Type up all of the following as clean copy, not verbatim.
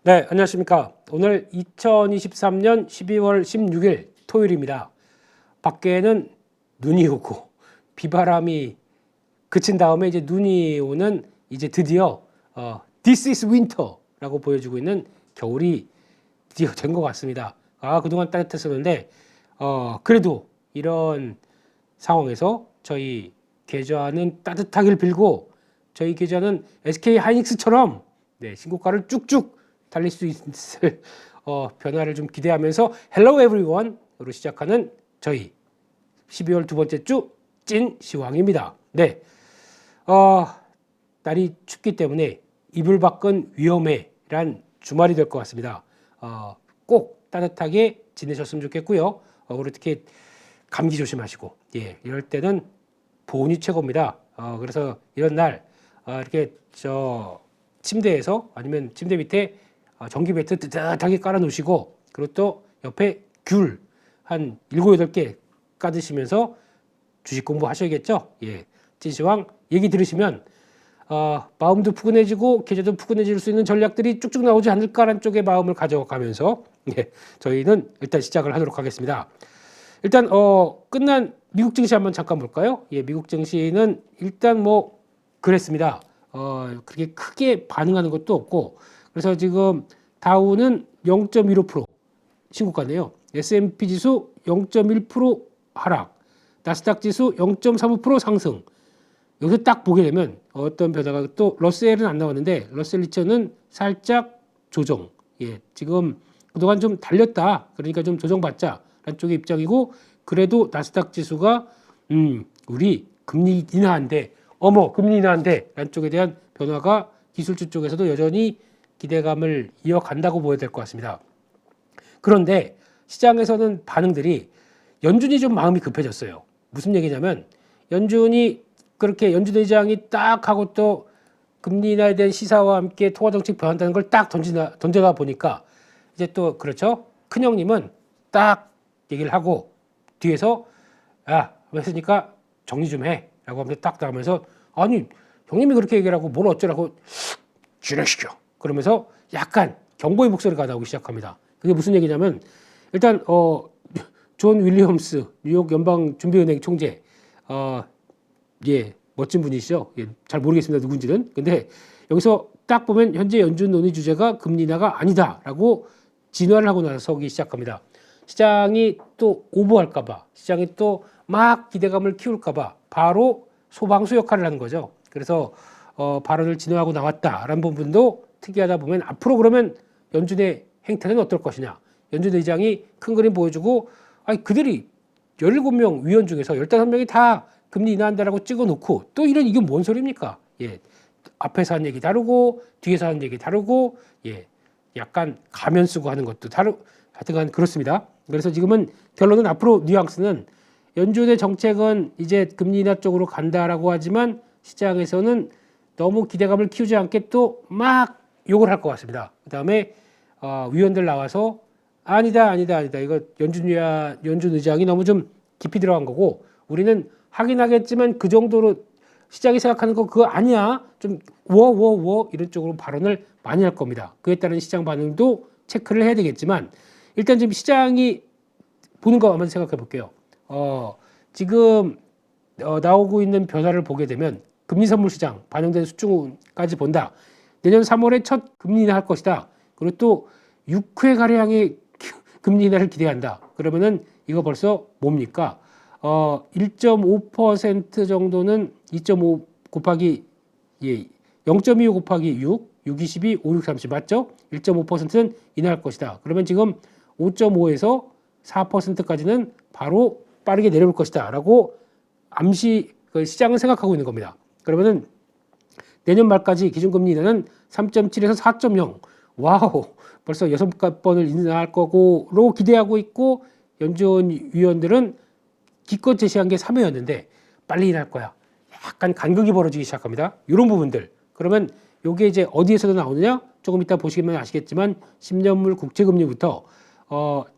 네, 안녕하십니까. 오늘 2023년 12월 16일 토요일입니다. 밖에는 눈이 오고 비바람이 그친 다음에 이제 눈이 오는 이제 드디어 This is winter라고 보여주고 있는 겨울이 드디어 된 것 같습니다. 그동안 따뜻했었는데 그래도 이런 상황에서 저희 계좌는 따뜻하길 빌고 저희 계좌는 SK 하이닉스처럼 신고가를 쭉쭉 달릴 수 있을 변화를 좀 기대하면서 Hello everyone으로 시작하는 저희 12월 두 번째 주 찐 시황입니다. 네, 날이 춥기 때문에 이불 밖은 위험해란 주말이 될 것 같습니다. 꼭 따뜻하게 지내셨으면 좋겠고요. 그리고 특히 감기 조심하시고, 이럴 때는 보온이 최고입니다. 그래서 이런 날 이렇게 침대에서 아니면 침대 밑에 전기 배트 뜨뜻하게 깔아 놓으시고, 그리고 또 옆에 귤 한 7, 8개 까드시면서 주식 공부 하셔야겠죠. 찐시황 얘기 들으시면 마음도 푸근해지고 계좌도 푸근해질 수 있는 전략들이 쭉쭉 나오지 않을까라는 쪽의 마음을 가져가면서 저희는 일단 시작을 하도록 하겠습니다. 일단 끝난 미국 증시 한번 잠깐 볼까요? 미국 증시는 일단 뭐 그랬습니다. 그렇게 크게 반응하는 것도 없고, 그래서 지금 다우는 0.15% 신고가네요. S&P 지수 0.1% 하락, 나스닥 지수 0.35% 상승. 여기서 딱 보게 되면 어떤 변화가, 또 러셀은 안 나왔는데 러셀 2000은 살짝 조정. 지금 그동안 좀 달렸다, 그러니까 좀 조정받자라는 쪽의 입장이고, 그래도 나스닥 지수가 우리 금리 인하한데, 금리 인하한데 라는 쪽에 대한 변화가 기술주 쪽에서도 여전히 기대감을 이어간다고 보여야 될 것 같습니다. 그런데 시장에서는 반응들이, 연준이 좀 마음이 급해졌어요. 무슨 얘기냐면, 연준 의장이 딱 하고 또 금리 인하에 대한 시사와 함께 통화 정책 변한다는 걸 딱 던져다 보니까, 이제 또 그렇죠. 큰형님은 딱 얘기를 하고 뒤에서 했으니까 정리 좀 해라고 하면서 딱 나가면서, 아니 형님이 그렇게 얘기를 하고 뭘 어쩌라고, 진행시켜 그러면서 약간 경고의 목소리가 나오기 시작합니다. 그게 무슨 얘기냐면, 일단 존 윌리엄스 뉴욕 연방준비은행 총재, 멋진 분이시죠. 잘 모르겠습니다, 누군지는. 근데 여기서 딱 보면 현재 연준 논의 주제가 금리 인하가 아니다라고 진화를 하고 나서기 시작합니다. 시장이 또 오버할까봐, 시장이 또 막 기대감을 키울까봐 바로 소방수 역할을 하는 거죠. 그래서 발언을 진화하고 나왔다라는 부분도 특이하다. 보면 앞으로 그러면 연준의 행태는 어떨 것이냐. 연준 의장이 큰 그림 보여주고, 그들이 17명 위원 중에서 15명이 다 금리 인하한다라고 찍어놓고, 또 이게 뭔 소리입니까? 앞에서 한 얘기 다르고 뒤에서 하는 얘기 다르고, 약간 가면 쓰고 하는 것도 하여튼간 그렇습니다. 그래서 지금은 결론은, 앞으로 뉘앙스는 연준의 정책은 이제 금리 인하 쪽으로 간다라고 하지만 시장에서는 너무 기대감을 키우지 않게 또 막 욕을 할 것 같습니다. 그 다음에 위원들 나와서 아니다. 이거 연준 의장이 너무 좀 깊이 들어간 거고, 우리는 하긴 하겠지만 그 정도로 시장이 생각하는 거 그거 아니야. 좀 이런 쪽으로 발언을 많이 할 겁니다. 그에 따른 시장 반응도 체크를 해야 되겠지만, 일단 지금 시장이 보는 거 한번 생각해 볼게요. 지금 나오고 있는 변화를 보게 되면, 금리 선물 시장 반영된 수준까지 본다. 내년 3월에 첫 금리 인하 할 것이다. 그리고 또 6회 가량의 금리 인하를 기대한다. 그러면은 이거 벌써 뭡니까? 1.5% 정도는 2.5 곱하기 0.25 곱하기 6, 6, 22, 5, 6, 30 맞죠? 1.5%는 인하할 것이다. 그러면 지금 5.5에서 4%까지는 바로 빠르게 내려올 것이다 라고 시장은 생각하고 있는 겁니다. 그러면은 내년 말까지 기준금리 인하는 3.7에서 4.0, 와우, 벌써 6번을 인하할 거고로 기대하고 있고, 연준 위원들은 기껏 제시한 게 3회였는데 빨리 인하할 거야. 약간 간극이 벌어지기 시작합니다. 이런 부분들. 그러면 이게 이제 어디에서도 나오느냐? 조금 이따 보시면 아시겠지만 10년물 국채금리부터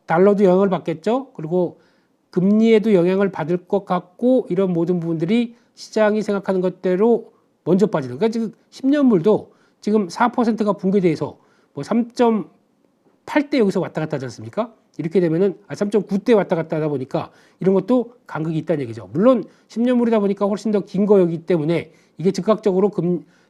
달러도 영향을 받겠죠. 그리고 금리에도 영향을 받을 것 같고, 이런 모든 부분들이 시장이 생각하는 것대로 먼저 빠지는. 그러니까 지금 10년물도 지금 4%가 붕괴돼서 뭐 3.8대 여기서 왔다 갔다 하지 않습니까? 이렇게 되면은 3.9대 왔다 갔다 하다 보니까 이런 것도 간극이 있다는 얘기죠. 물론 10년물이다 보니까 훨씬 더 긴 거였기 때문에 이게 즉각적으로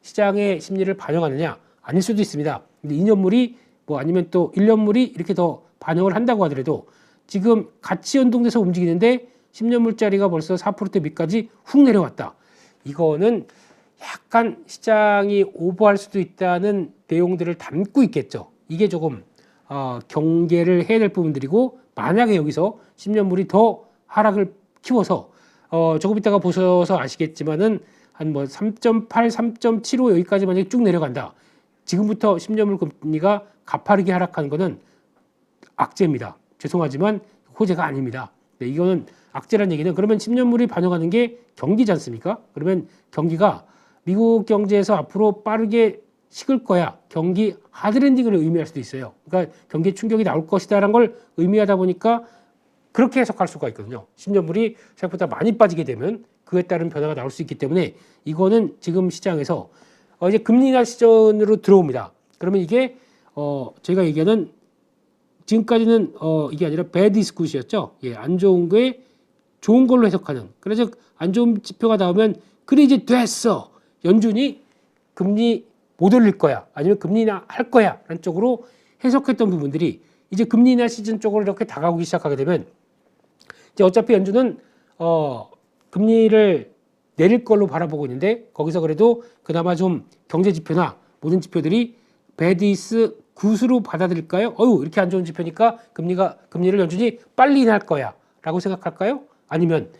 시장의 심리를 반영하느냐 아닐 수도 있습니다. 근데 2년물이 뭐 아니면 또 1년물이 이렇게 더 반영을 한다고 하더라도 지금 같이 연동돼서 움직이는데 10년물짜리가 벌써 4%대 밑까지 훅 내려왔다. 이거는 약간 시장이 오버할 수도 있다는 내용들을 담고 있겠죠. 이게 조금 경계를 해야 될 부분들이고, 만약에 여기서 10년물이 더 하락을 키워서 조금 이따가 보셔서 아시겠지만은 한 뭐 3.8, 3.75 여기까지 만약에 쭉 내려간다. 지금부터 10년물 금리가 가파르게 하락하는 것은 악재입니다. 죄송하지만 호재가 아닙니다. 네, 이거는 악재란 얘기는, 그러면 10년물이 반영하는 게 경기지 않습니까? 그러면 경기가 미국 경제에서 앞으로 빠르게 식을 거야. 경기 하드랜딩을 의미할 수도 있어요. 그러니까 경기에 충격이 나올 것이다라는 걸 의미하다 보니까 그렇게 해석할 수가 있거든요. 10년물이 생각보다 많이 빠지게 되면 그에 따른 변화가 나올 수 있기 때문에 이거는 지금 시장에서 이제 금리 인하 시즌으로 들어옵니다. 그러면 이게 저희가 얘기하는, 지금까지는 이게 아니라 bad is good이었죠. 예, 안 좋은 거에 좋은 걸로 해석하는. 그래서 안 좋은 지표가 나오면 그래 이제 됐어. 연준이 금리 못 올릴 거야. 아니면 금리 인하 할 거야. 라는 쪽으로 해석했던 부분들이 이제 금리 인하 시즌 쪽으로 이렇게 다가오기 시작하게 되면 이제 어차피 연준은 금리를 내릴 걸로 바라보고 있는데, 거기서 그래도 그나마 좀 경제 지표나 모든 지표들이 bad is good으로 받아들일까요? 이렇게 안 좋은 지표니까 금리를 연준이 빨리 인하할 거야 라고 생각할까요? 아니면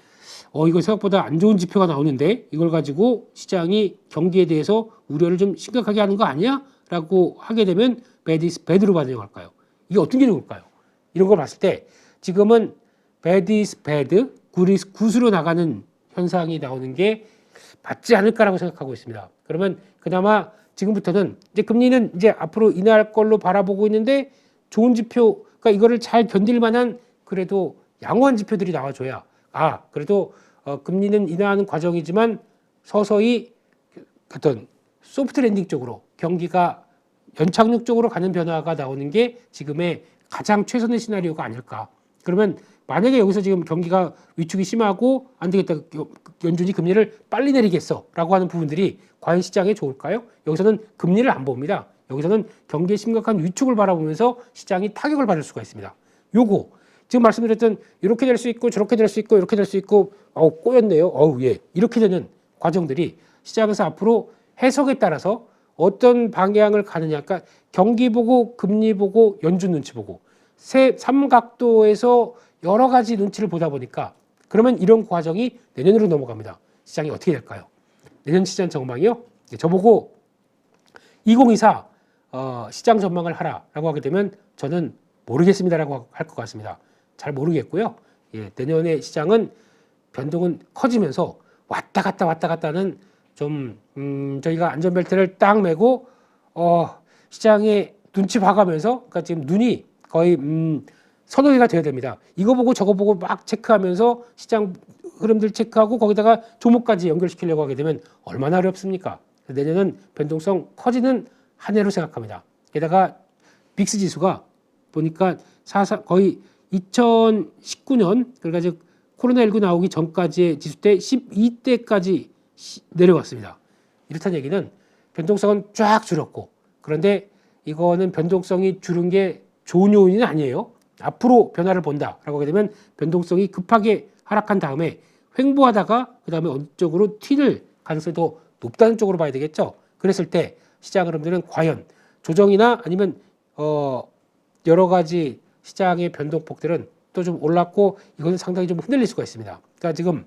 이거 생각보다 안 좋은 지표가 나오는데 이걸 가지고 시장이 경기에 대해서 우려를 좀 심각하게 하는 거 아니야? 라고 하게 되면 bad is bad로 반영할까요? 이게 어떤 게 좋을까요? 이런 걸 봤을 때 지금은 bad is bad, good is good으로 나가는 현상이 나오는 게 맞지 않을까라고 생각하고 있습니다. 그러면 그나마 지금부터는 이제 금리는 이제 앞으로 인하할 걸로 바라보고 있는데, 좋은 지표, 그러니까 이거를 잘 견딜 만한 그래도 양호한 지표들이 나와줘야, 그래도 금리는 인하하는 과정이지만 서서히 어떤 소프트 랜딩 쪽으로, 경기가 연착륙 쪽으로 가는 변화가 나오는 게 지금의 가장 최선의 시나리오가 아닐까. 그러면 만약에 여기서 지금 경기가 위축이 심하고 안 되겠다, 연준이 금리를 빨리 내리겠어 라고 하는 부분들이 과연 시장에 좋을까요? 여기서는 금리를 안 봅니다. 여기서는 경기의 심각한 위축을 바라보면서 시장이 타격을 받을 수가 있습니다. 요거 지금 말씀드렸던 이렇게 될 수 있고 저렇게 될 수 있고 이렇게 될 수 있고 꼬였네요. 예. 이렇게 되는 과정들이 시장에서 앞으로 해석에 따라서 어떤 방향을 가느냐, 그러니까 경기 보고 금리 보고 연준 눈치 보고 삼각도에서 여러 가지 눈치를 보다 보니까, 그러면 이런 과정이 내년으로 넘어갑니다. 시장이 어떻게 될까요? 내년 시장 전망이요? 저보고 2024 시장 전망을 하라라고 하게 되면 저는 모르겠습니다라고 할 것 같습니다. 잘 모르겠고요. 예, 내년의 시장은 변동은 커지면서 왔다 갔다는 좀 저희가 안전벨트를 딱 매고 시장에 눈치 봐가면서, 그러니까 지금 눈이 거의 서너 개가 돼야 됩니다. 이거 보고 저거 보고 막 체크하면서 시장 흐름들 체크하고 거기다가 종목까지 연결시키려고 하게 되면 얼마나 어렵습니까? 내년은 변동성 커지는 한 해로 생각합니다. 게다가 빅스 지수가 보니까 거의 2019년, 그러니까 즉 코로나19 나오기 전까지의 지수 때 12대까지 내려왔습니다. 이렇다는 얘기는 변동성은 쫙 줄었고, 그런데 이거는 변동성이 줄은 게 좋은 요인은 아니에요. 앞으로 변화를 본다라고 하게 되면 변동성이 급하게 하락한 다음에 횡보하다가 그 다음에 어느 쪽으로 튀는 가능성이 더 높다는 쪽으로 봐야 되겠죠. 그랬을 때 시장 흐름들은 과연 조정이나 아니면 여러 가지 시장의 변동폭들은 또 좀 올랐고, 이거는 상당히 좀 흔들릴 수가 있습니다. 그러니까 지금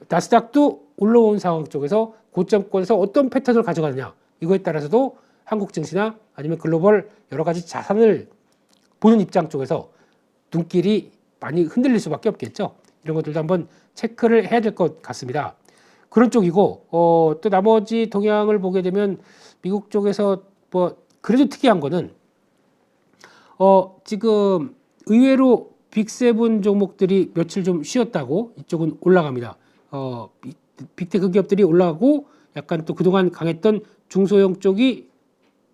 나스닥도 올라온 상황 쪽에서 고점권에서 어떤 패턴을 가져가느냐, 이거에 따라서도 한국 증시나 아니면 글로벌 여러 가지 자산을 보는 입장 쪽에서 눈길이 많이 흔들릴 수밖에 없겠죠. 이런 것들도 한번 체크를 해야 될 것 같습니다. 그런 쪽이고, 또 나머지 동향을 보게 되면 미국 쪽에서 뭐 그래도 특이한 거는 지금 의외로 빅7 종목들이 며칠 좀 쉬었다고 이쪽은 올라갑니다. 빅테크 기업들이 올라가고, 약간 또 그동안 강했던 중소형 쪽이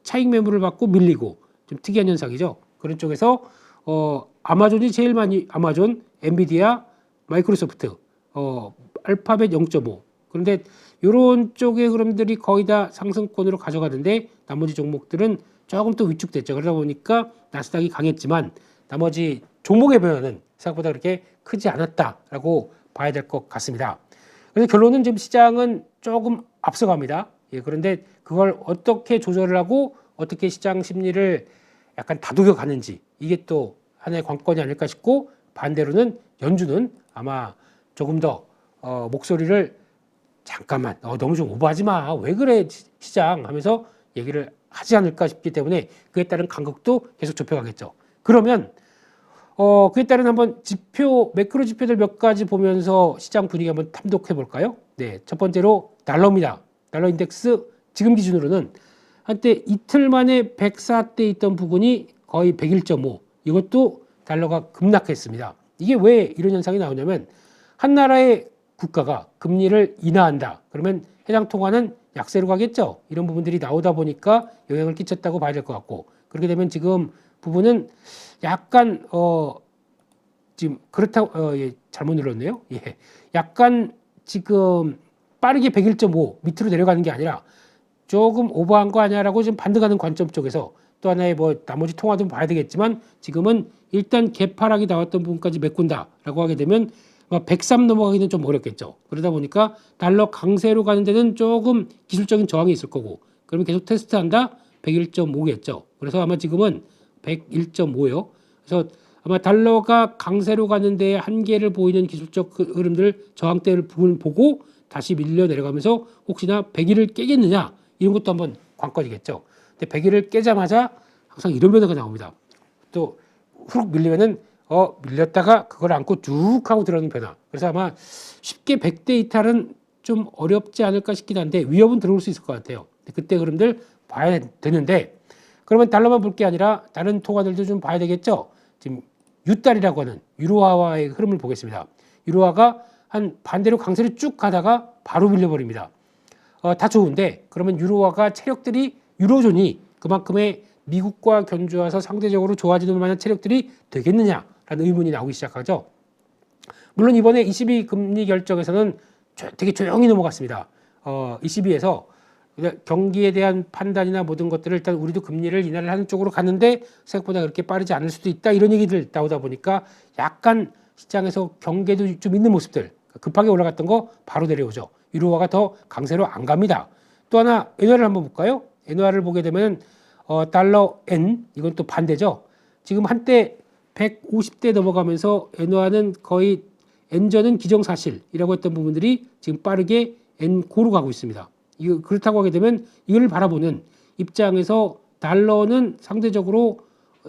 차익 매물을 받고 밀리고, 좀 특이한 현상이죠. 그런 쪽에서 아마존이 제일 많이 아마존, 엔비디아, 마이크로소프트, 알파벳 0.5. 그런데 이런 쪽의 흐름들이 거의 다 상승권으로 가져가는데 나머지 종목들은 조금 또 위축됐죠. 그러다 보니까 나스닥이 강했지만 나머지 종목의 변화는 생각보다 그렇게 크지 않았다라고 봐야 될 것 같습니다. 그래서 결론은 지금 시장은 조금 앞서갑니다. 예, 그런데 그걸 어떻게 조절을 하고 어떻게 시장 심리를 약간 다독여 가는지 이게 또 하나의 관건이 아닐까 싶고 반대로는 연준은 아마 조금 더 목소리를 잠깐만 너무 좀 오버하지 마. 왜 그래 시장 하면서 얘기를 하지 않을까 싶기 때문에 그에 따른 간극도 계속 좁혀가겠죠. 그러면 그에 따른 한번 지표 매크로 지표들 몇 가지 보면서 시장 분위기 한번 탐독해 볼까요? 네, 첫 번째로 달러입니다. 달러 인덱스 지금 기준으로는 한때 이틀 만에 104대 있던 부분이 거의 101.5. 이것도 달러가 급락했습니다. 이게 왜 이런 현상이 나오냐면 한 나라의 국가가 금리를 인하한다. 그러면 해당 통화는 약세로 가겠죠. 이런 부분들이 나오다 보니까 영향을 끼쳤다고 봐야 될 것 같고 그렇게 되면 지금 부분은 약간 지금 그렇다고 예, 잘못 눌렀네요. 예. 약간 지금 빠르게 101.5 밑으로 내려가는 게 아니라 조금 오버한 거 아니야라고 지금 반등하는 관점 쪽에서 또 하나의 뭐 나머지 통화도 봐야 되겠지만 지금은 일단 개파락이 나왔던 부분까지 메꾼다라고 하게 되면 103 넘어가기는 좀 어렵겠죠. 그러다 보니까 달러 강세로 가는 데는 조금 기술적인 저항이 있을 거고 그러면 계속 테스트한다 101.5겠죠. 그래서 아마 지금은 101.5요. 그래서 아마 달러가 강세로 가는 데 한계를 보이는 기술적 흐름들 저항대를 보고 다시 밀려 내려가면서 혹시나 100일을 깨겠느냐 이런 것도 한번 관건이겠죠. 근데 100일을 깨자마자 항상 이런 변화가 나옵니다. 또 후룩 밀리면은 밀렸다가 그걸 안고 쭉 하고 들어오는 변화. 그래서 아마 쉽게 100대 이탈은 좀 어렵지 않을까 싶긴 한데 위협은 들어올 수 있을 것 같아요. 그때 흐름들 봐야 되는데 그러면 달러만 볼 게 아니라 다른 통화들도 좀 봐야 되겠죠. 지금 유달이라고 하는 유로화와의 흐름을 보겠습니다. 유로화가 한 반대로 강세를 쭉 가다가 바로 밀려버립니다. 다 좋은데 그러면 유로화가 체력들이 유로존이 그만큼의 미국과 견주어서 상대적으로 좋아지는 만한 체력들이 되겠느냐라는 의문이 나오기 시작하죠. 물론 이번에 ECB 금리 결정에서는 되게 조용히 넘어갔습니다. ECB에서 경기에 대한 판단이나 모든 것들을 일단 우리도 금리를 인하를 하는 쪽으로 갔는데 생각보다 그렇게 빠르지 않을 수도 있다 이런 얘기들 나오다 보니까 약간 시장에서 경계도 좀 있는 모습들 급하게 올라갔던 거 바로 내려오죠. 유로화가 더 강세로 안 갑니다. 또 하나 엔화를 한번 볼까요? 엔화를 보게 되면 달러 엔 이건 또 반대죠. 지금 한때 150대 넘어가면서 엔화는 거의 엔저는 기정사실이라고 했던 부분들이 지금 빠르게 엔고로 가고 있습니다. 이거 그렇다고 하게 되면 이걸 바라보는 입장에서 달러는 상대적으로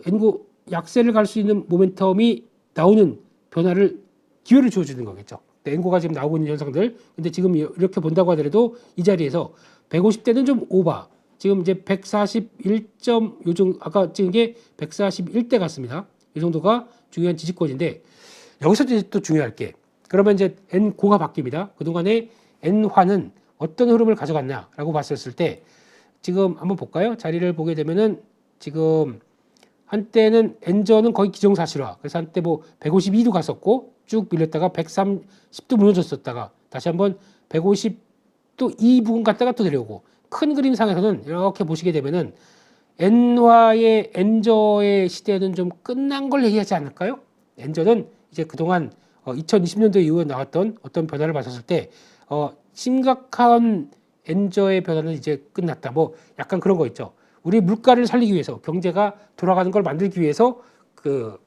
엔고 약세를 갈 수 있는 모멘텀이 나오는 변화를 기회를 주어주는 거겠죠. 엔고가 지금 나오고 있는 현상들. 근데 지금 이렇게 본다고 하더라도 이 자리에서 150대는 좀 오버. 지금 이제 141점 요즘 아까 찍은 게 141대 같습니다. 이 정도가 중요한 지지권인데 여기서 이제 또 중요할 게 그러면 이제 엔고가 바뀝니다. 그동안에 엔화는 어떤 흐름을 가져갔냐라고 봤었을 때 지금 한번 볼까요? 자리를 보게 되면은 지금 한때는 엔저는 거의 기정사실화. 그래서 한때 뭐 152도 갔었고 쭉 밀렸다가 130도 무너졌었다가 다시 한번 150도 이 부분 갔다가 또 내려오고 큰 그림상에서는 이렇게 보시게 되면은 엔화의 엔저의 시대는 좀 끝난 걸 얘기하지 않을까요? 엔저는 이제 그동안 2020년도 이후에 나왔던 어떤 변화를 봤었을 때 심각한 엔저의 변화는 이제 끝났다. 뭐 약간 그런 거 있죠. 우리 물가를 살리기 위해서 경제가 돌아가는 걸 만들기 위해서 그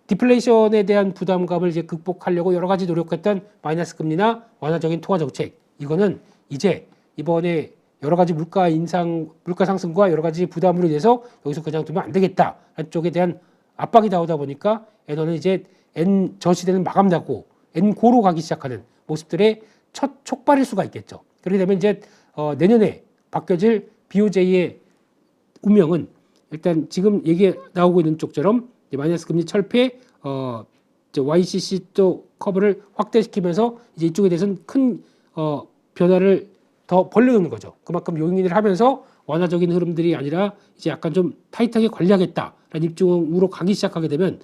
디플레이션에 대한 부담감을 이제 극복하려고 여러 가지 노력했던 마이너스 금리나 완화적인 통화 정책 이거는 이제 이번에 여러 가지 물가 인상, 물가 상승과 여러 가지 부담으로 인해서 여기서 그냥 두면 안 되겠다 한쪽에 대한 압박이 나오다 보니까 엔화는 이제 엔저 시대는 마감나고 엔고로 가기 시작하는 모습들의 첫 촉발일 수가 있겠죠. 그렇게 되면 이제 내년에 바뀌어질 BOJ의 운명은 일단 지금 얘기 나오고 있는 쪽처럼 마이너스 금리 철폐, YCC 또 커브를 확대시키면서 이제 이쪽에 대해서는 큰 변화를 더 벌려놓는 거죠. 그만큼 용인을 하면서 완화적인 흐름들이 아니라 이제 약간 좀 타이트하게 관리하겠다라는 입장으로 가기 시작하게 되면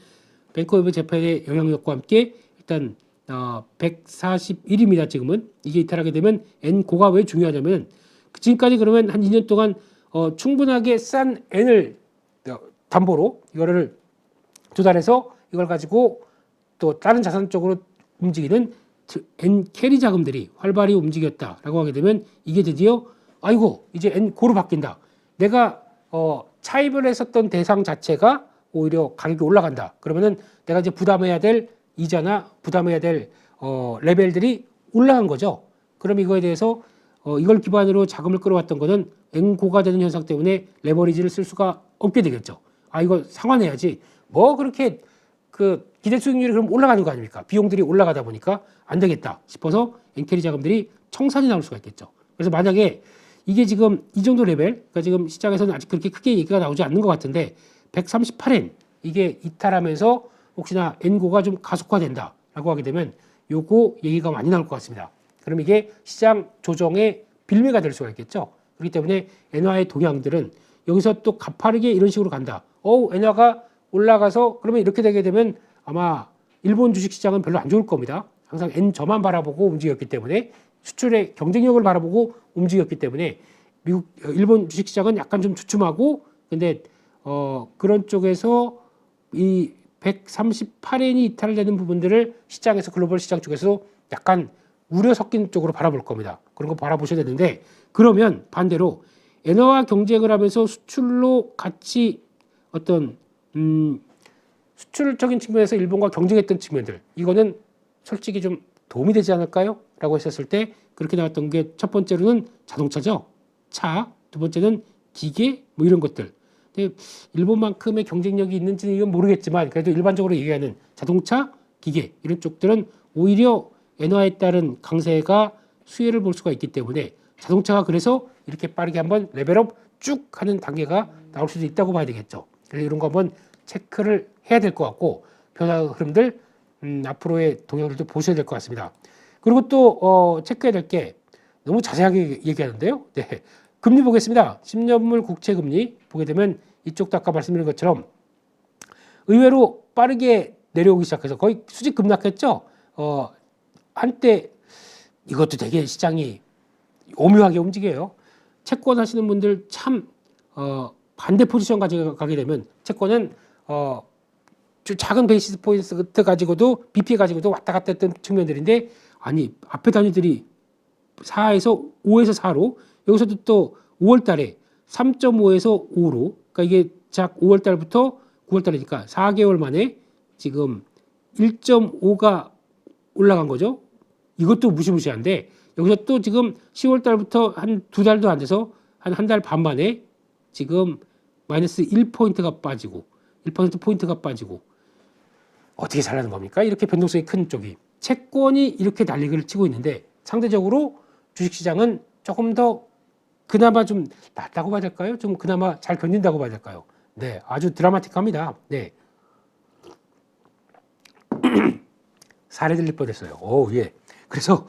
뱅크 오브 재팬의 영향력과 함께 일단 141입니다. 지금은 이게 이탈하게 되면 N고가 왜 중요하냐면 지금까지 그러면 한 2년 동안 충분하게 싼 N을 담보로 이거를 조달해서 이걸 가지고 또 다른 자산 쪽으로 움직이는 N 캐리 자금들이 활발히 움직였다라고 하게 되면 이게 드디어 아이고 이제 N 고로 바뀐다. 내가 차입을 했었던 대상 자체가 오히려 가격이 올라간다. 그러면은 내가 이제 부담해야 될 이자나 부담해야 될 레벨들이 올라간 거죠. 그럼 이거에 대해서 이걸 기반으로 자금을 끌어왔던 거는 N고가 되는 현상 때문에 레버리지를 쓸 수가 없게 되겠죠. 아 이거 상환해야지. 뭐 그렇게 그 기대 수익률이 그럼 올라가는 거 아닙니까? 비용들이 올라가다 보니까 안 되겠다 싶어서 N캐리 자금들이 청산이 나올 수가 있겠죠. 그래서 만약에 이게 지금 이 정도 레벨, 그러니까 지금 시장에서는 아직 그렇게 크게 얘기가 나오지 않는 것 같은데 138엔 이게 이탈하면서 혹시나 N고가 좀 가속화된다라고 하게 되면 요거 얘기가 많이 나올 것 같습니다. 그럼 이게 시장 조정의 빌미가 될 수가 있겠죠. 그렇기 때문에 엔화의 동향들은 여기서 또 가파르게 이런 식으로 간다. 엔화가 올라가서 그러면 이렇게 되게 되면 아마 일본 주식시장은 별로 안 좋을 겁니다. 항상 N저만 바라보고 움직였기 때문에 수출의 경쟁력을 바라보고 움직였기 때문에 일본 주식시장은 약간 좀 주춤하고 근데 그런 쪽에서 이 138엔이 이탈되는 부분들을 시장에서 글로벌 시장 쪽에서 약간 우려 섞인 쪽으로 바라볼 겁니다. 그런 거 바라보셔야 되는데 그러면 반대로 엔화와 경쟁을 하면서 수출로 같이 어떤 수출적인 측면에서 일본과 경쟁했던 측면들 이거는 솔직히 좀 도움이 되지 않을까요? 라고 했었을 때 그렇게 나왔던 게 첫 번째로는 자동차죠. 차, 두 번째는 기계 뭐 이런 것들. 근데 일본만큼의 경쟁력이 있는지는 이건 모르겠지만 그래도 일반적으로 얘기하는 자동차, 기계 이런 쪽들은 오히려 엔화에 따른 강세가 수혜를 볼 수가 있기 때문에 자동차가 그래서 이렇게 빠르게 한번 레벨업 쭉 하는 단계가 나올 수도 있다고 봐야 되겠죠. 그래서 이런 거 한번 체크를 해야 될 것 같고 변화 흐름들 앞으로의 동향들도 보셔야 될 것 같습니다. 그리고 또 체크해야 될 게 너무 자세하게 얘기하는데요. 네. 금리 보겠습니다. 10년물 국채 금리 보게 되면 이쪽도 아까 말씀드린 것처럼 의외로 빠르게 내려오기 시작해서 거의 수직 급락했죠. 한때 이것도 되게 시장이 오묘하게 움직여요. 채권 하시는 분들 참 반대 포지션 가져가게 되면 채권은 작은 베이시스 포인트 가지고도 BP 가지고도 왔다 갔다 했던 측면들인데 아니 앞에 단위들이 4에서 5에서 4로 여기서도 또 5월 달에 3.5에서 5로 그러니까 이게 작 5월 달부터 9월 달이니까 4개월 만에 지금 1.5가 올라간 거죠. 이것도 무시무시한데 여기서 또 지금 10월 달부터 한 두 달도 안 돼서 한 달 반 만에 지금 마이너스 1포인트가 빠지고 1%포인트가 빠지고 어떻게 살라는 겁니까? 이렇게 변동성이 큰 쪽이 채권이 이렇게 난리를 치고 있는데 상대적으로 주식시장은 조금 더 그나마 좀 낫다고 봐야 될까요? 좀 그나마 잘 견딘다고 봐야 될까요? 네, 아주 드라마틱합니다. 네. 사례 들릴 뻔했어요. 예. 그래서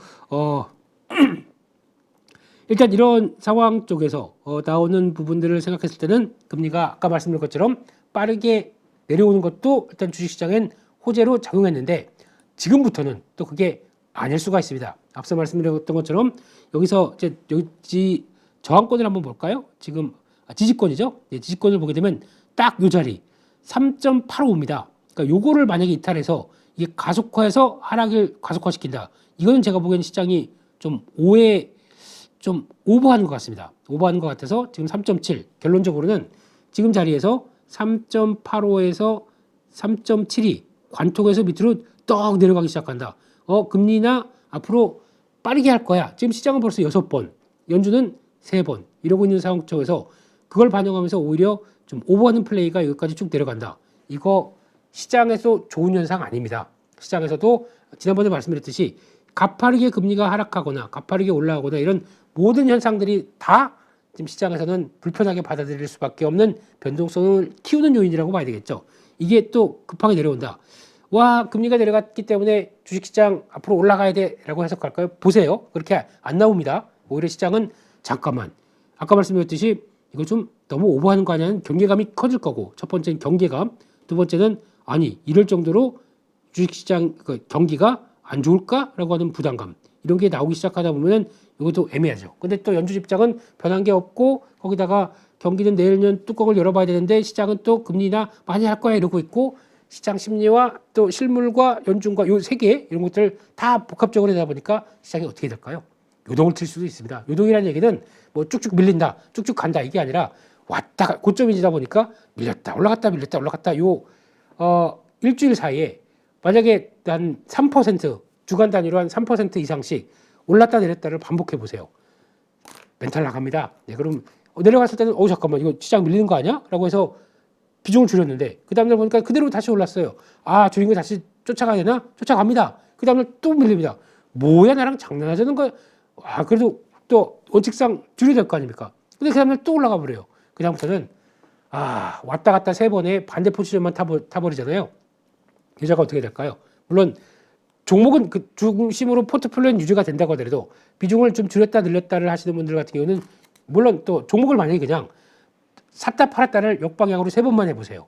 일단 이런 상황 쪽에서 나오는 부분들을 생각했을 때는 금리가 아까 말씀드린 것처럼 빠르게 내려오는 것도 일단 주식시장엔 호재로 작용했는데 지금부터는 또 그게 아닐 수가 있습니다. 앞서 말씀드렸던 것처럼 여기서 이제 여기 저항권을 한번 볼까요? 지금 지지권이죠. 네, 지지권을 보게 되면 딱 이 자리 3.85입니다. 그러니까 요거를 만약에 이탈해서 이게 가속화해서 하락을 가속화시킨다. 이거는 제가 보기에는 시장이 좀 오버하는 것 같습니다. 오버하는 것 같아서 지금 3.7 결론적으로는 지금 자리에서 3.85에서 3.72 관통해서 밑으로 떡 내려가기 시작한다. 금리나 앞으로 빠르게 할 거야. 지금 시장은 벌써 6번, 연준은 3번 이러고 있는 상황 쪽에서 그걸 반영하면서 오히려 좀 오버하는 플레이가 여기까지 쭉 내려간다. 이거 시장에서 좋은 현상 아닙니다. 시장에서도 지난번에 말씀드렸듯이 가파르게 금리가 하락하거나 가파르게 올라가거나 이런 모든 현상들이 다 지금 시장에서는 불편하게 받아들일 수밖에 없는 변동성을 키우는 요인이라고 봐야 되겠죠. 이게 또 급하게 내려온다. 와, 금리가 내려갔기 때문에 주식시장 앞으로 올라가야 돼라고 해석할까요? 보세요. 그렇게 안 나옵니다. 오히려 시장은 잠깐만. 아까 말씀드렸듯이 이거 좀 너무 오버하는 거 아니냐는 경계감이 커질 거고, 첫 번째는 경계감, 두 번째는 아니 이럴 정도로 주식시장 그 경기가 안 좋을까라고 하는 부담감, 이런 게 나오기 시작하다 보면 이것도 애매하죠. 근데 또 연준 입장은 변한 게 없고, 거기다가 경기는 내년 뚜껑을 열어봐야 되는데 시장은 또 금리 인하 많이 할 거야 이러고 있고, 시장 심리와 또 실물과 연준과 요 세 개 이런 것들 다 복합적으로 되다 보니까 시장이 어떻게 될까요? 요동을 칠 수도 있습니다. 요동이라는 얘기는 뭐 쭉쭉 밀린다, 쭉쭉 간다 이게 아니라 왔다가 고점이 지다 보니까 밀렸다 올라갔다 밀렸다 올라갔다 요 일주일 사이에 만약에 한 3% 주간 단위로 한 3% 이상씩 올랐다 내렸다를 반복해 보세요. 멘탈 나갑니다. 네, 그럼 내려갔을 때는 잠깐만 이거 시장 밀리는 거 아니야? 라고 해서 비중을 줄였는데 그 다음날 보니까 그대로 다시 올랐어요. 아, 줄인 거 다시 쫓아가야 되나? 쫓아갑니다. 그 다음날 또 밀립니다. 뭐야, 나랑 장난하자는 거야? 아, 그래도 또 원칙상 줄여야 될 거 아닙니까? 근데 그 다음날 또 올라가 버려요. 그 다음부터는 왔다 갔다 세 번에 반대 포지션만 타버리잖아요. 계좌가 어떻게 될까요? 물론 종목은 그 중심으로 포트폴리오는 유지가 된다고 하더라도 비중을 좀 줄였다 늘렸다를 하시는 분들 같은 경우는 물론 또 종목을 만약에 그냥 샀다 팔았다를 역방향으로 세 번만 해보세요.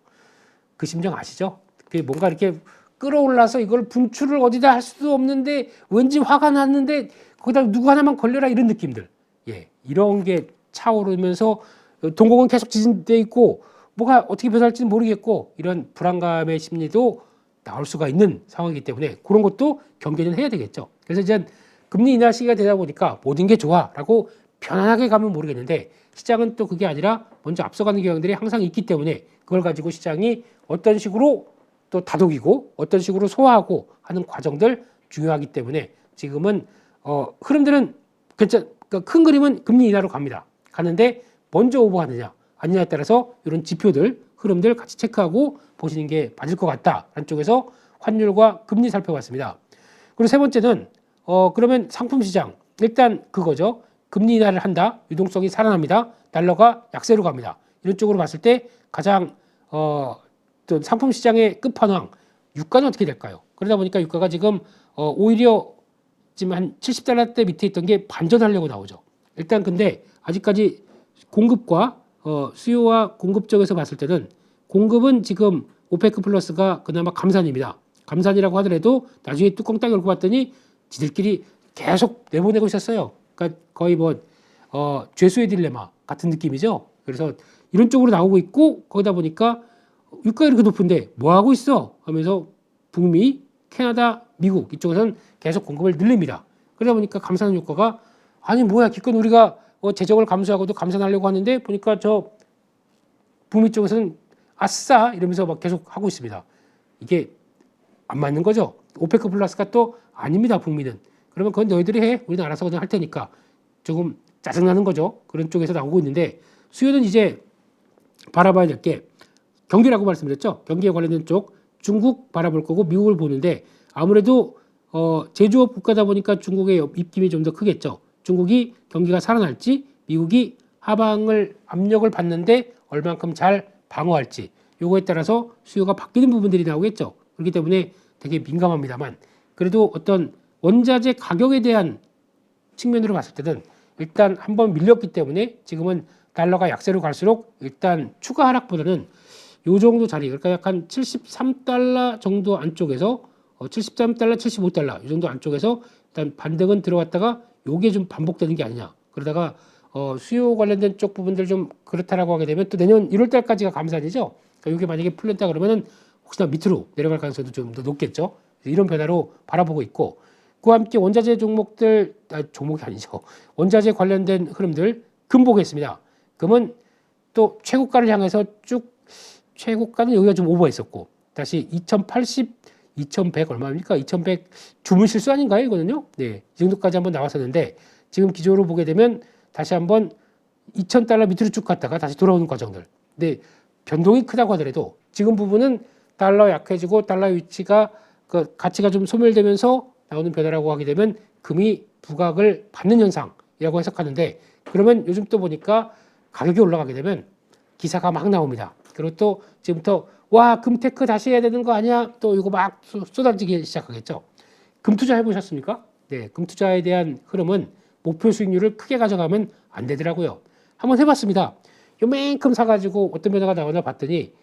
그 심정 아시죠? 그게 뭔가 이렇게 끌어올라서 이걸 분출을 어디다 할 수도 없는데 왠지 화가 났는데 거기다 누구 하나만 걸려라 이런 느낌들. 예, 이런 게 차오르면서 동공은 계속 지진돼 있고 뭐가 어떻게 변할지는 모르겠고 이런 불안감의 심리도 나올 수가 있는 상황이기 때문에 그런 것도 경계는 해야 되겠죠. 그래서 이제 금리 인하 시기가 되다 보니까 모든 게 좋아라고 편안하게 가면 모르겠는데 시장은 또 그게 아니라 먼저 앞서가는 경향들이 항상 있기 때문에 그걸 가지고 시장이 어떤 식으로 또 다독이고 어떤 식으로 소화하고 하는 과정들 중요하기 때문에 지금은 흐름들은 그러니까 큰 그림은 금리 인하로 갑니다. 가는데 먼저 오버하느냐 아니냐에 따라서 이런 지표들 흐름들 같이 체크하고 보시는 게 맞을 것 같다라는 쪽에서 환율과 금리 살펴봤습니다. 그리고 세 번째는 그러면 상품 시장 일단 그거죠. 금리 인하를 한다. 유동성이 살아납니다. 달러가 약세로 갑니다. 이런 쪽으로 봤을 때 가장 또 상품 시장의 끝판왕 유가는 어떻게 될까요? 그러다 보니까 유가가 지금 오히려 지금 한 70달러대 밑에 있던 게 반전하려고 나오죠. 일단 근데 아직까지 공급과 수요와 공급 쪽에서 봤을 때는 공급은 지금 오페크 플러스가 그나마 감산입니다. 감산이라고 하더라도 나중에 뚜껑 딱 열고 봤더니 지들끼리 계속 내보내고 있었어요. 그러니까 거의 죄수의 딜레마 같은 느낌이죠. 그래서 이런 쪽으로 나오고 있고 거기다 보니까 유가가 이렇게 높은데 뭐 하고 있어? 하면서 북미, 캐나다, 미국 이쪽에서는 계속 공급을 늘립니다. 그러다 보니까 감산하는 효과가 아니 뭐야 기껏 우리가 재정을 감소하고도 감산하려고 하는데 보니까 저 북미 쪽에서는 아싸 이러면서 막 계속 하고 있습니다. 이게 안 맞는 거죠. 오페크 플러스가 또 아닙니다. 북미는. 그러면 그건 너희들이 해. 우리는 알아서 그냥 할 테니까. 조금 짜증나는 거죠. 그런 쪽에서 나오고 있는데 수요는 이제 바라봐야 될 게 경기라고 말씀드렸죠. 경기에 관련된 쪽 중국 바라볼 거고 미국을 보는데 아무래도 제조업 국가다 보니까 중국의 입김이 좀 더 크겠죠. 중국이 경기가 살아날지 미국이 하방을 압력을 받는데 얼만큼 잘 방어할지 요거에 따라서 수요가 바뀌는 부분들이 나오겠죠. 그렇기 때문에 되게 민감합니다만 그래도 어떤 원자재 가격에 대한 측면으로 봤을 때는 일단 한번 밀렸기 때문에 지금은 달러가 약세로 갈수록 일단 추가 하락보다는 요 정도 자리 그러니까 약간 73달러 정도 안쪽에서 73달러, 75달러 이 정도 안쪽에서 일단 반등은 들어왔다가 요게 좀 반복되는 게 아니냐. 그러다가 수요 관련된 쪽 부분들 좀 그렇다라고 하게 되면 또 내년 1월 달까지가 감산이죠. 그러니까 요게 만약에 풀렸다 그러면은 혹시나 밑으로 내려갈 가능성도 좀 더 높겠죠. 이런 변화로 바라보고 있고 그와 함께 원자재 종목들 종목이 아니죠. 원자재 관련된 흐름들 금 보겠습니다. 금은 또 최고가를 향해서 쭉 최고가는 여기가 좀 오버했었고 다시 2080, 2100 얼마입니까? 2100 주문 실수 아닌가요? 이거는요. 네, 이 정도까지 한번 나왔었는데 지금 기조로 보게 되면 다시 한번 2000달러 밑으로 쭉 갔다가 다시 돌아오는 과정들. 근데 변동이 크다고 하더라도 지금 부분은 달러 약해지고 달러 위치가 그 가치가 좀 소멸되면서 나오는 변화라고 하게 되면 금이 부각을 받는 현상이라고 해석하는데 그러면 요즘 또 보니까 가격이 올라가게 되면 기사가 막 나옵니다. 그리고 또 지금부터 와 금테크 다시 해야 되는 거 아니야? 또 이거 막 쏟아지기 시작하겠죠. 금 투자 해보셨습니까? 네, 금 투자에 대한 흐름은 목표 수익률을 크게 가져가면 안 되더라고요. 한번 해봤습니다. 요만큼 사가지고 어떤 변화가 나오나 봤더니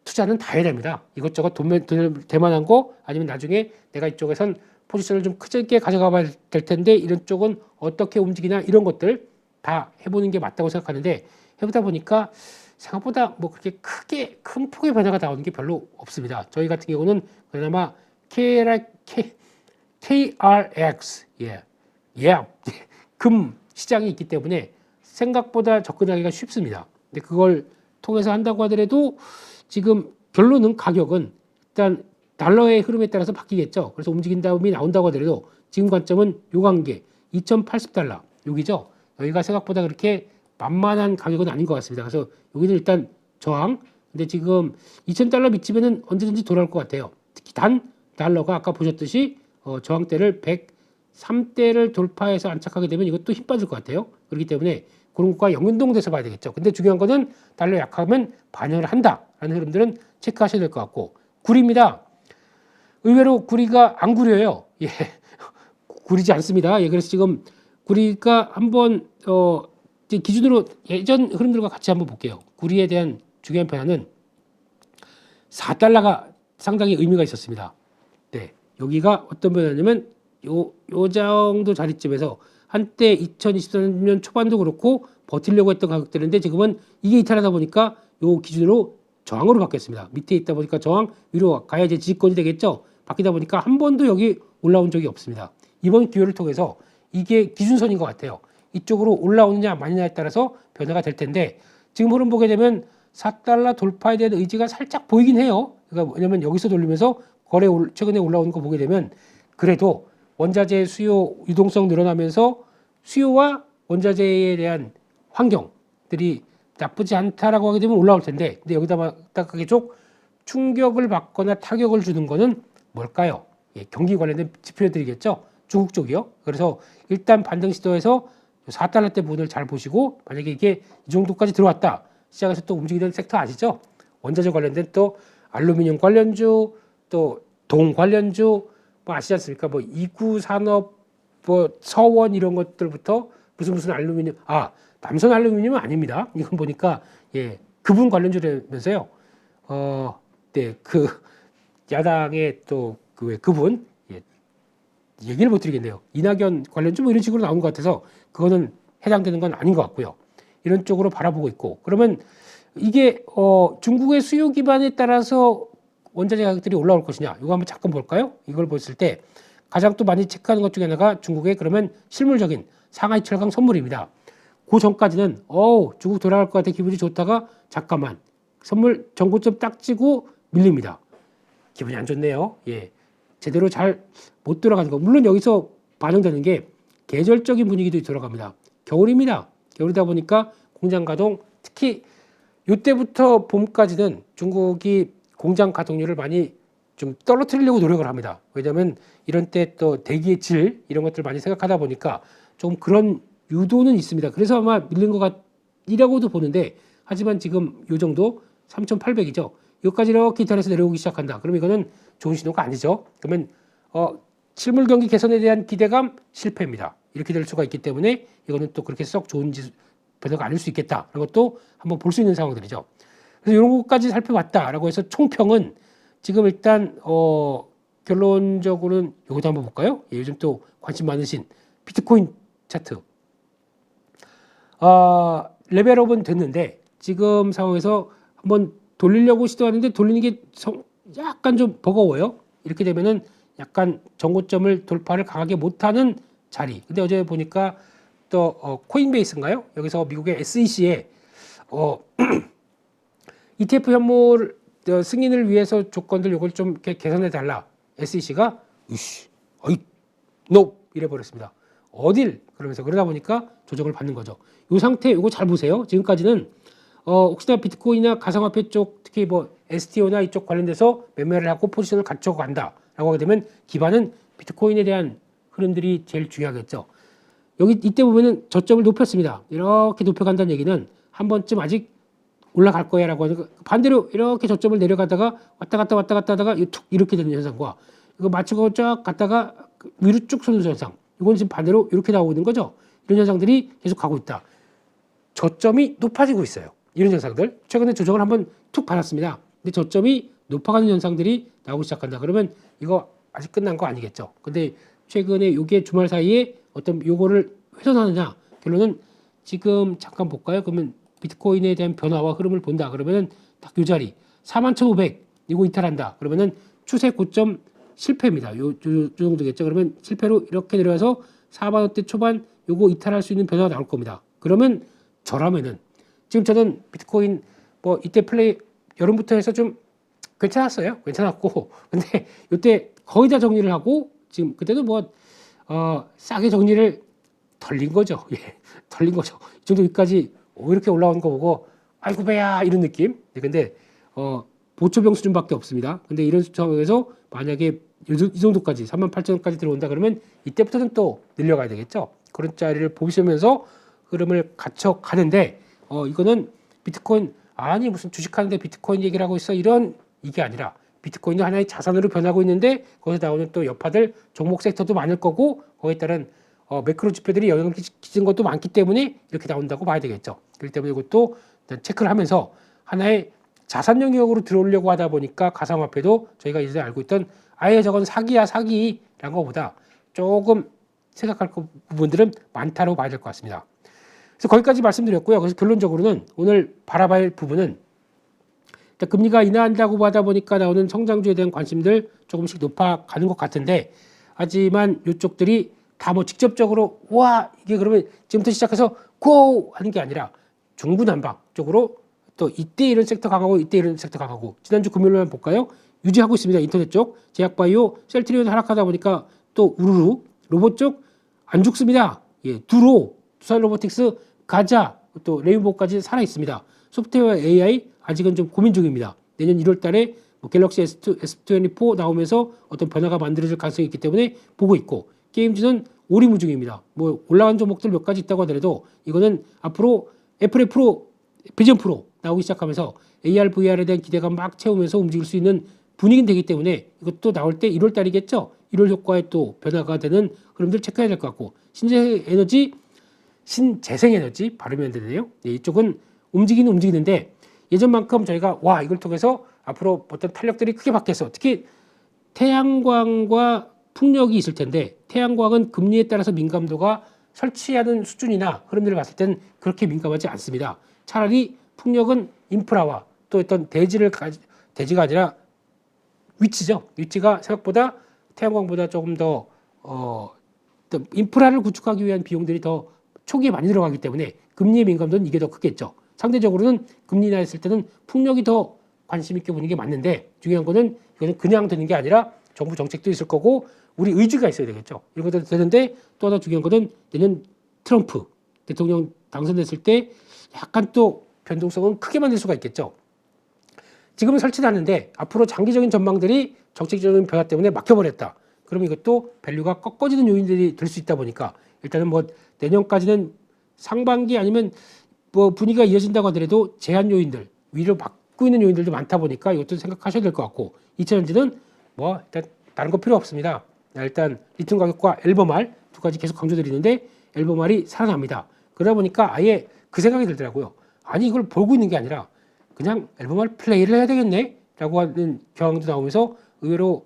투자는 다 해야 됩니다. 이것저것 돈될 만한 거 아니면 나중에 내가 이쪽에선 포지션을 좀 크게 가져가 봐야 될 텐데 이런 쪽은 어떻게 움직이나 이런 것들 다 해보는 게 맞다고 생각하는데 해보다 보니까 생각보다 뭐 그렇게 크게 큰 폭의 변화가 나오는 게 별로 없습니다. 저희 같은 경우는 그나마 KRX 금 시장이 있기 때문에 생각보다 접근하기가 쉽습니다. 근데 그걸 통해서 한다고 하더라도 지금 결론은 가격은 일단 달러의 흐름에 따라서 바뀌겠죠. 그래서 움직인 다음이 나온다고 하더라도 지금 관점은 요 관계 2080달러 여기죠. 여기가 생각보다 그렇게 만만한 가격은 아닌 것 같습니다. 그래서 여기는 일단 저항. 근데 지금 2000달러 밑쯤에는 언제든지 돌아올 것 같아요. 특히 단 달러가 아까 보셨듯이 저항대를 103대를 돌파해서 안착하게 되면 이것도 힘 빠질 것 같아요. 그렇기 때문에 그런 것과 연동돼서 봐야 되겠죠. 근데 중요한 거는 달러 약하면 반영을 한다라는 흐름들은 체크하셔야 될 것 같고 구리입니다. 의외로 구리가 안 구려요. 예, 구리지 않습니다. 예, 그래서 지금 구리가 한번 기준으로 예전 흐름들과 같이 한번 볼게요. 구리에 대한 중요한 변화는 4달러가 상당히 의미가 있었습니다. 네, 여기가 어떤 변화냐면 요 정도 자리쯤에서 한때 2023년 초반도 그렇고 버티려고 했던 가격들인데 지금은 이게 이탈하다 보니까 요 기준으로 저항으로 바뀌었습니다. 밑에 있다 보니까 저항 위로 가야 이제 지지권이 되겠죠. 바뀌다 보니까 한 번도 여기 올라온 적이 없습니다. 이번 기회를 통해서 이게 기준선인 것 같아요. 이쪽으로 올라오느냐 마느냐에 따라서 변화가 될 텐데 지금 흐름 보게 되면 4달러 돌파에 대한 의지가 살짝 보이긴 해요. 그러니까 왜냐면 여기서 돌리면서 최근에 올라오는 거 보게 되면 그래도 원자재 수요 유동성 늘어나면서 수요와 원자재에 대한 환경들이 나쁘지 않다라고 하게 되면 올라올 텐데 근데 여기다가 계속 충격을 받거나 타격을 주는 거는 뭘까요? 예, 경기 관련된 지표들이겠죠. 중국 쪽이요. 그래서 일단 반등 시도에서 4달러대 부분을 잘 보시고 만약에 이게 이 정도까지 들어왔다. 시장에서 또 움직이는 섹터 아시죠? 원자재 관련된 또 알루미늄 관련주 또 동 관련주 뭐 아시지 않습니까? 뭐 이구 산업 뭐 서원 이런 것들부터 무슨 알루미늄 남선 알루미늄은 아닙니다. 이건 보니까 예 그분 관련주라면서요. 네 그 야당의 또 그분 얘기를 못 드리겠네요. 이낙연 관련주 뭐 이런 식으로 나온 것 같아서 그거는 해당되는 건 아닌 것 같고요. 이런 쪽으로 바라보고 있고 그러면 이게 중국의 수요 기반에 따라서 원자재 가격들이 올라올 것이냐 이거 한번 잠깐 볼까요? 이걸 봤을 때 가장 또 많이 체크하는 것 중에 하나가 중국의 그러면 실물적인 상하이 철강 선물입니다. 그 전까지는 중국 돌아갈 것 같아 기분이 좋다가 잠깐만 선물 전고점 딱 찍고 밀립니다. 기분이 안 좋네요. 예, 제대로 잘 못 돌아가는 거. 물론 여기서 반영되는 게 계절적인 분위기도 들어갑니다. 겨울입니다. 겨울이다 보니까 공장 가동 특히 이때부터 봄까지는 중국이 공장 가동률을 많이 좀 떨어뜨리려고 노력을 합니다. 왜냐하면 이런 때 또 대기의 질 이런 것들 많이 생각하다 보니까 좀 그런 유도는 있습니다. 그래서 아마 밀린 것 같이라고도 보는데 하지만 지금 요 정도 3,800이죠. 여기까지 이렇게 이탈해서 내려오기 시작한다. 그럼 이거는 좋은 신호가 아니죠. 그러면 실물 경기 개선에 대한 기대감 실패입니다. 이렇게 될 수가 있기 때문에 이거는 또 그렇게 썩 좋은 변화가 아닐 수 있겠다. 그런 것도 한번 볼 수 있는 상황들이죠. 그래서 이런 것까지 살펴봤다라고 해서 총평은 지금 일단 결론적으로는 이것도 한번 볼까요? 예, 요즘 또 관심 많으신 비트코인 차트. 레벨업은 됐는데 지금 상황에서 한번 돌리려고 시도하는데 돌리는 게 약간 좀 버거워요. 이렇게 되면은 약간 정고점을 돌파를 강하게 못하는 자리. 근데 어제 보니까 또 코인베이스인가요? 여기서 미국의 SEC에 ETF 현물 승인을 위해서 조건들 이걸 좀 이렇게 개선해 달라. SEC가 no 이래 버렸습니다. 어딜 그러면서 그러다 보니까 조정을 받는 거죠. 이 상태 이거 잘 보세요. 지금까지는 혹시나 비트코인이나 가상화폐 쪽 특히 뭐 STO나 이쪽 관련돼서 매매를 하고 포지션을 갖춰 간다라고 하게 되면 기반은 비트코인에 대한 흐름들이 제일 중요하겠죠. 여기 이때 보면은 저점을 높였습니다. 이렇게 높여간다는 얘기는 한 번쯤 아직 올라갈 거야라고 하니까 반대로 이렇게 저점을 내려가다가 왔다 갔다 하다가 툭 이렇게 되는 현상과 이거 맞추고 쫙 갔다가 위로 쭉 쏘는 현상. 이건 지금 반대로 이렇게 나오고 있는 거죠. 이런 현상들이 계속 가고 있다. 저점이 높아지고 있어요. 이런 현상들 최근에 조정을 한번 툭 받았습니다. 근데 저점이 높아가는 현상들이 나오기 시작한다. 그러면 이거 아직 끝난 거 아니겠죠. 근데 최근에 이게 주말 사이에 어떤 요거를 훼손하느냐, 결론은 지금 잠깐 볼까요? 그러면 비트코인에 대한 변화와 흐름을 본다. 그러면은 딱 요 자리 41,500 이거 이탈한다. 그러면은 추세 고점 실패입니다. 요 정도겠죠. 그러면 실패로 이렇게 내려와서 4만 원대 초반 요거 이탈할 수 있는 변화가 나올 겁니다. 그러면 저라면은 지금 저는 비트코인 뭐 이때 플레이 여름부터 해서 좀 괜찮았어요. 괜찮았고 근데 이때 거의 다 정리를 하고 지금 그때도 뭐 싸게 정리를 털린 거죠. 예, 털린 거죠. 이 정도 여기까지 이렇게 올라오는 거 보고 아이고 배야 이런 느낌. 근데 보초병 수준밖에 없습니다. 근데 이런 상황에서 만약에 이 정도까지 38,000원까지 들어온다 그러면 이때부터는 또 늘려가야 되겠죠. 그런 자리를 보시면서 흐름을 갖춰 가는데 이거는 비트코인 아니 무슨 주식하는데 비트코인 얘기를 하고 있어 이런 이게 아니라 비트코인도 하나의 자산으로 변하고 있는데 거기서 나오는 또 여파들 종목 섹터도 많을 거고 거기에 따른 매크로 지표들이 영향을 끼치는 것도 많기 때문에 이렇게 나온다고 봐야 되겠죠. 그렇기 때문에 이것도 체크를 하면서 하나의 자산 영역으로 들어오려고 하다 보니까 가상화폐도 저희가 이제 알고 있던 아예 저건 사기야 사기라는 것보다 조금 생각할 부분들은 많다고 봐야 될 것 같습니다. 그래서 거기까지 말씀드렸고요. 그래서 결론적으로는 오늘 바라봐야 할 부분은 금리가 인하한다고 하다 보니까 나오는 성장주에 대한 관심들 조금씩 높아가는 것 같은데 하지만 이쪽들이 다 뭐 직접적으로 와 이게 그러면 지금부터 시작해서 고 하는 게 아니라 중구난방 쪽으로 또 이때 이런 섹터 강하고 이때 이런 sek터 강하고 지난주 금요일만 볼까요? 유지하고 있습니다. 인터넷 쪽 제약바이오 셀트리온 하락하다 보니까 또 우르르 로봇 쪽 안 죽습니다. 예, 두로 두산 로보틱스 가자 또 레인보우까지 살아 있습니다. 소프트웨어 AI 아직은 좀 고민 중입니다. 내년 1월 달에 뭐 갤럭시 S24 나오면서 어떤 변화가 만들어질 가능성이 있기 때문에 보고 있고 게임즈는 오리무중입니다. 뭐 올라간 종목들 몇 가지 있다고 하더라도 이거는 앞으로 애플의 프로, 비전 프로 나오기 시작하면서 AR, VR에 대한 기대감 막 채우면서 움직일 수 있는 분위기는 되기 때문에 이것도 나올 때 1월 달이겠죠. 1월 효과에 또 변화가 되는 흐름들 체크해야 될 것 같고 신재생에너지 발음이 안 되네요. 이쪽은 움직이는데 예전만큼 저희가 와 이걸 통해서 앞으로 어떤 탄력들이 크게 바뀌어서 특히 태양광과 풍력이 있을 텐데 태양광은 금리에 따라서 민감도가 설치하는 수준이나 흐름들을 봤을 때는 그렇게 민감하지 않습니다. 차라리 풍력은 인프라와 또 어떤 대지가 아니라 위치죠. 위치가 생각보다 태양광보다 조금 더 인프라를 구축하기 위한 비용들이 더 초기에 많이 들어가기 때문에 금리의 민감도는 이게 더 크겠죠. 상대적으로는 금리 인하했을 때는 풍력이 더 관심 있게 보는 게 맞는데 중요한 거는 이거는 그냥 되는 게 아니라 정부 정책도 있을 거고 우리 의지가 있어야 되겠죠. 이런 것도 되는데 또 하나 중요한 거는 내년 트럼프 대통령 당선됐을 때 약간 또 변동성은 크게 만들 수가 있겠죠. 지금은 설치하는데 앞으로 장기적인 전망들이 정책적인 변화 때문에 막혀버렸다. 그럼 이것도 밸류가 꺾어지는 요인들이 될 수 있다 보니까 일단은 뭐 내년까지는 상반기 아니면 뭐 분위기가 이어진다고 하더라도 제한 요인들 위로 막고 있는 요인들도 많다 보니까 이것도 생각하셔야 될 것 같고 2차전지는 뭐 일단 다른 거 필요 없습니다. 일단 리튬 가격과 앨범알 두 가지 계속 강조드리는데 앨범알이 살아납니다. 그러다 보니까 아예 그 생각이 들더라고요. 아니 이걸 보고 있는 게 아니라 그냥 앨범알 플레이를 해야 되겠네 라고 하는 경향도 나오면서 의외로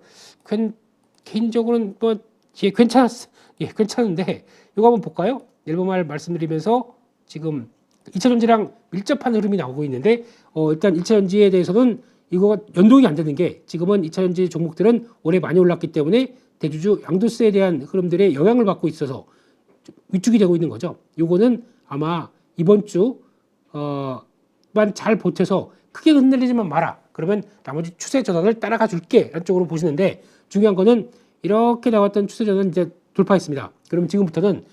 개인적으로는 뭐 괜찮은데 이거 한번 볼까요? 앨범알 말씀드리면서 지금 2차전지랑 밀접한 흐름이 나오고 있는데 일단 2차전지에 대해서는 이거 연동이 안 되는 게 지금은 2차전지 종목들은 올해 많이 올랐기 때문에 대주주 양도세에 대한 흐름들의 영향을 받고 있어서 위축이 되고 있는 거죠. 요거는 아마 이번 주만 잘 버텨서 크게 흔들리지만 마라. 그러면 나머지 추세 전환을 따라가 줄게. 라는 쪽으로 보시는데 중요한 거는 이렇게 나왔던 추세 전환 이제 돌파했습니다. 그럼 지금부터는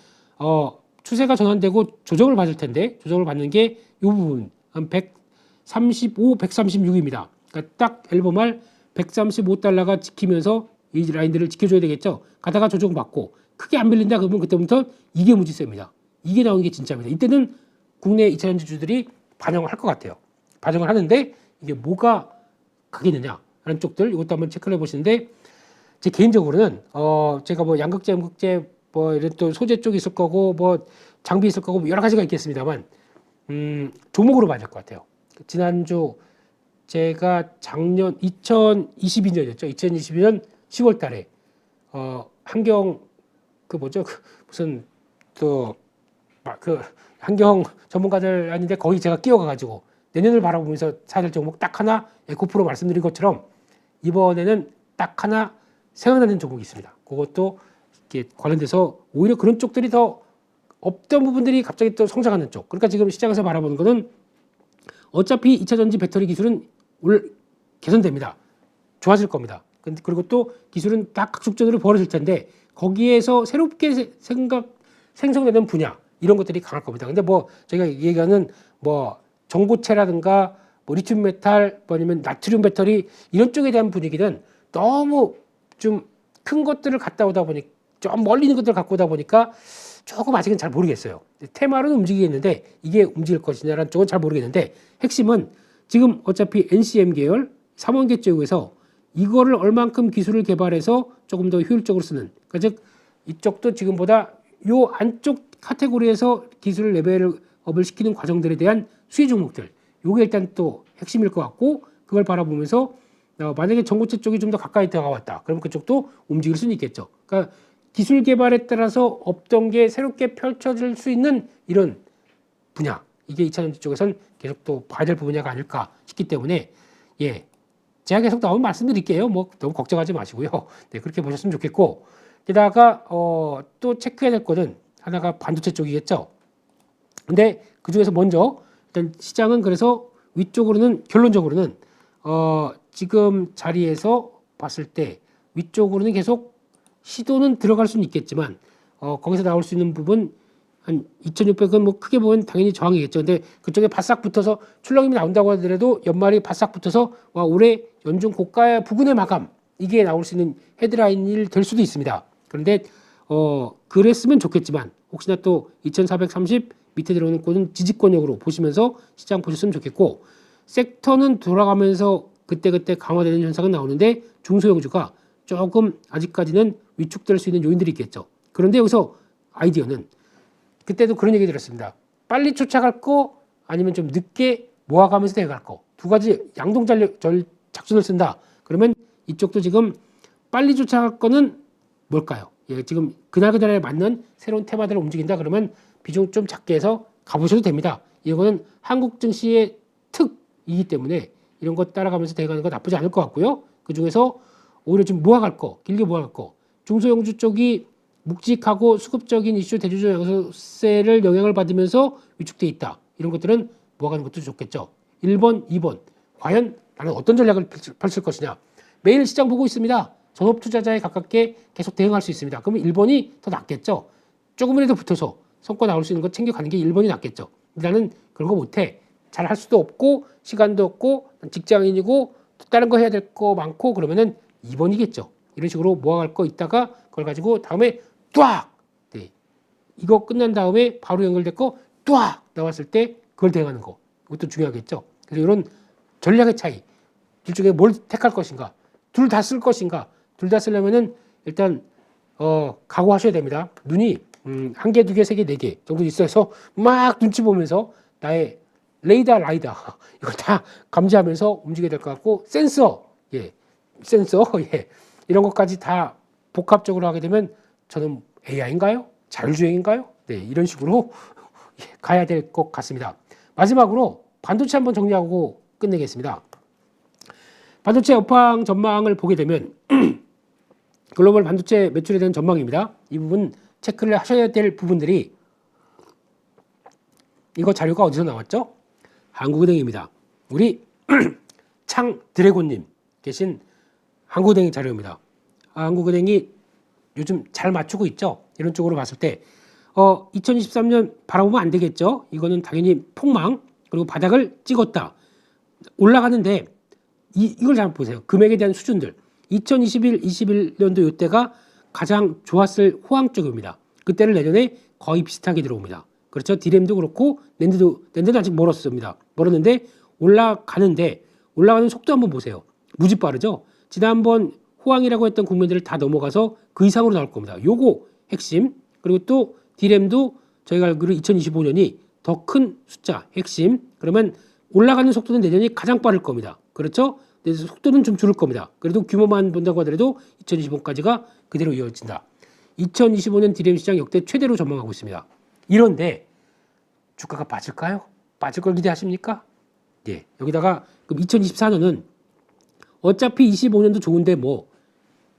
추세가 전환되고 조정을 받을 텐데 조정을 받는 게 이 부분 한 135, 136입니다. 그러니까 딱 앨범알 135달러가 지키면서 이 라인들을 지켜줘야 되겠죠. 가다가 조정받고 크게 안 밀린다 그러면 그때부터 이게 무지세입니다. 이게 나오는 게 진짜입니다. 이때는 국내 2차전지주들이 반영을 할 것 같아요. 반영을 하는데 이게 뭐가 가겠느냐라는 쪽들 이것도 한번 체크를 해보시는데 제 개인적으로는 제가 뭐 양극재, 음극재 뭐 이런 또 소재 쪽이 있을 거고 뭐 장비 있을 거고 뭐 여러 가지가 있겠습니다만 종목으로 봐야 될 것 같아요. 지난주 제가 작년 2022년이었죠. 2022년 10월 달에 한경 그 뭐죠? 무슨 그 환경 전문가들 아닌데 거기 제가 끼어가가지고 내년을 바라보면서 사야 될 종목 딱 하나 에코프로 말씀드린 것처럼 이번에는 딱 하나 생각나는 종목이 있습니다. 그것도 이렇게 관련돼서 오히려 그런 쪽들이 더 없던 부분들이 갑자기 또 성장하는 쪽. 그러니까 지금 시장에서 바라보는 거는 어차피 2차 전지 배터리 기술은 개선됩니다. 좋아질 겁니다. 그리고 또 기술은 다 각축전으로 벌어질 텐데 거기에서 새롭게 생성되는 분야 이런 것들이 강할 겁니다. 근데 뭐 저희가 얘기하는 뭐 정보체라든가 뭐 리튬 메탈 아니면 나트륨 배터리 이런 쪽에 대한 분위기는 너무 좀 큰 것들을 갖다 오다 보니 좀 멀리 있는 것들을 갖고 오다 보니까 조금 아직은 잘 모르겠어요. 테마로는 움직이겠는데 이게 움직일 것이냐라는 쪽은 잘 모르겠는데 핵심은 지금 어차피 NCM 계열 3원계 쪽에서 이거를 얼만큼 기술을 개발해서 조금 더 효율적으로 쓰는 그러니까 즉 이쪽도 지금보다 요 안쪽 카테고리에서 기술 레벨업을 시키는 과정들에 대한 수혜 종목들 요게 일단 또 핵심일 것 같고 그걸 바라보면서 만약에 전고체 쪽이 좀 더 가까이 다가왔다 그럼 그쪽도 움직일 수는 있겠죠. 그러니까 기술 개발에 따라서 없던 게 새롭게 펼쳐질 수 있는 이런 분야 이게 2차 전지 쪽에선 계속 또 봐야 될 분야가 아닐까 싶기 때문에 예 제가 계속 나오면 말씀드릴게요. 뭐 너무 걱정하지 마시고요. 네 그렇게 보셨으면 좋겠고 게다가 또 체크해야 될 거는 하나가 반도체 쪽이겠죠. 근데 그 중에서 먼저 일단 시장은 그래서 위쪽으로는 결론적으로는 지금 자리에서 봤을 때 위쪽으로는 계속 시도는 들어갈 수는 있겠지만 거기서 나올 수 있는 부분 한 2,600은 뭐 크게 보면 당연히 저항이겠죠. 근데 그쪽에 바싹 붙어서 출렁임이 나온다고 하더라도 연말이 바싹 붙어서 와 올해 연중 고가 부근의 마감 이게 나올 수 있는 헤드라인이 될 수도 있습니다. 그런데 그랬으면 좋겠지만 혹시나 또 2,430 밑에 들어오는 곳은 지지권역으로 보시면서 시장 보셨으면 좋겠고 섹터는 돌아가면서 그때그때 강화되는 현상은 나오는데 중소형주가 조금 아직까지는 위축될 수 있는 요인들이 있겠죠. 그런데 여기서 아이디어는 그때도 그런 얘기 들었습니다. 빨리 쫓아갈 거 아니면 좀 늦게 모아가면서 내려갈 거. 두 가지 양동 작전을 쓴다. 그러면 이쪽도 지금 빨리 쫓아갈 거는 뭘까요? 예, 지금 그날그날에 맞는 새로운 테마들을 움직인다. 그러면 비중 좀 작게 해서 가보셔도 됩니다. 이거는 한국 증시의 특이기 때문에 이런 거 따라가면서 대가는 거 나쁘지 않을 것 같고요. 그 중에서 오히려 좀 모아갈 거, 길게 모아갈 거. 중소형주 쪽이 묵직하고 수급적인 이슈 대주주 양서세를 영향을 받으면서 위축돼 있다. 이런 것들은 모아가는 것도 좋겠죠. 1번, 2번. 과연 나는 어떤 전략을 펼칠 것이냐. 매일 시장 보고 있습니다. 전업 투자자에 가깝게 계속 대응할 수 있습니다. 그러면 1번이 더 낫겠죠. 조금이라도 붙어서 성과 나올 수 있는 거 챙겨가는 게 1번이 낫겠죠. 나는 그런 거 못해. 잘 할 수도 없고 시간도 없고 직장인이고 다른 거 해야 될 거 많고 그러면은 2번이겠죠. 이런 식으로 모아갈 거 있다가 그걸 가지고 다음에 뚜악! 네. 이거 끝난 다음에 바로 연결됐고 뚜악! 나왔을 때 그걸 대응하는 거. 이것도 중요하겠죠. 그래서 이런 전략의 차이. 둘 중에 뭘 택할 것인가. 둘 다 쓸 것인가. 둘 다 쓰려면은 일단 각오하셔야 됩니다. 눈이 한 개, 두 개, 세 개, 네 개 정도 있어서 막 눈치 보면서 나의 레이더, 라이다 이걸 다 감지하면서 움직여야 될 것 같고 센서, 예, 센서, 예, 이런 것까지 다 복합적으로 하게 되면 저는 AI인가요? 자율주행인가요? 네, 이런 식으로 가야 될 것 같습니다. 마지막으로 반도체 한번 정리하고 끝내겠습니다. 반도체 업황 전망을 보게 되면 글로벌 반도체 매출에 대한 전망입니다. 이 부분 체크를 하셔야 될 부분들이 이거 자료가 어디서 나왔죠? 한국은행입니다. 우리 창 드래곤님 계신 한국은행 자료입니다. 한국은행이 요즘 잘 맞추고 있죠. 이런 쪽으로 봤을 때 2023년 바라보면 안 되겠죠. 이거는 당연히 폭망 그리고 바닥을 찍었다. 올라가는데 이걸 잘 보세요. 금액에 대한 수준들 2021, 21년도 이때가 가장 좋았을 호황 쪽입니다. 그때를 내년에 거의 비슷하게 들어옵니다. 그렇죠. 디램도 그렇고 낸드는 아직 멀었습니다. 멀었는데 올라가는 속도 한번 보세요. 무지 빠르죠. 지난번 호황이라고 했던 국면들을 다 넘어가서 그 이상으로 나올 겁니다. 요거 핵심. 그리고 또 디램도 저희가 알기로 2025년이 더 큰 숫자 핵심. 그러면 올라가는 속도는 내년이 가장 빠를 겁니다. 그렇죠? 그래서 속도는 좀 줄을 겁니다. 그래도 규모만 본다고 하더라도 2025까지가 그대로 이어진다. 2025년 DRAM 시장 역대 최대로 전망하고 있습니다. 이런데 주가가 빠질까요? 빠질 걸 기대하십니까? 예. 여기다가 그럼 2024년은 어차피 25년도 좋은데 뭐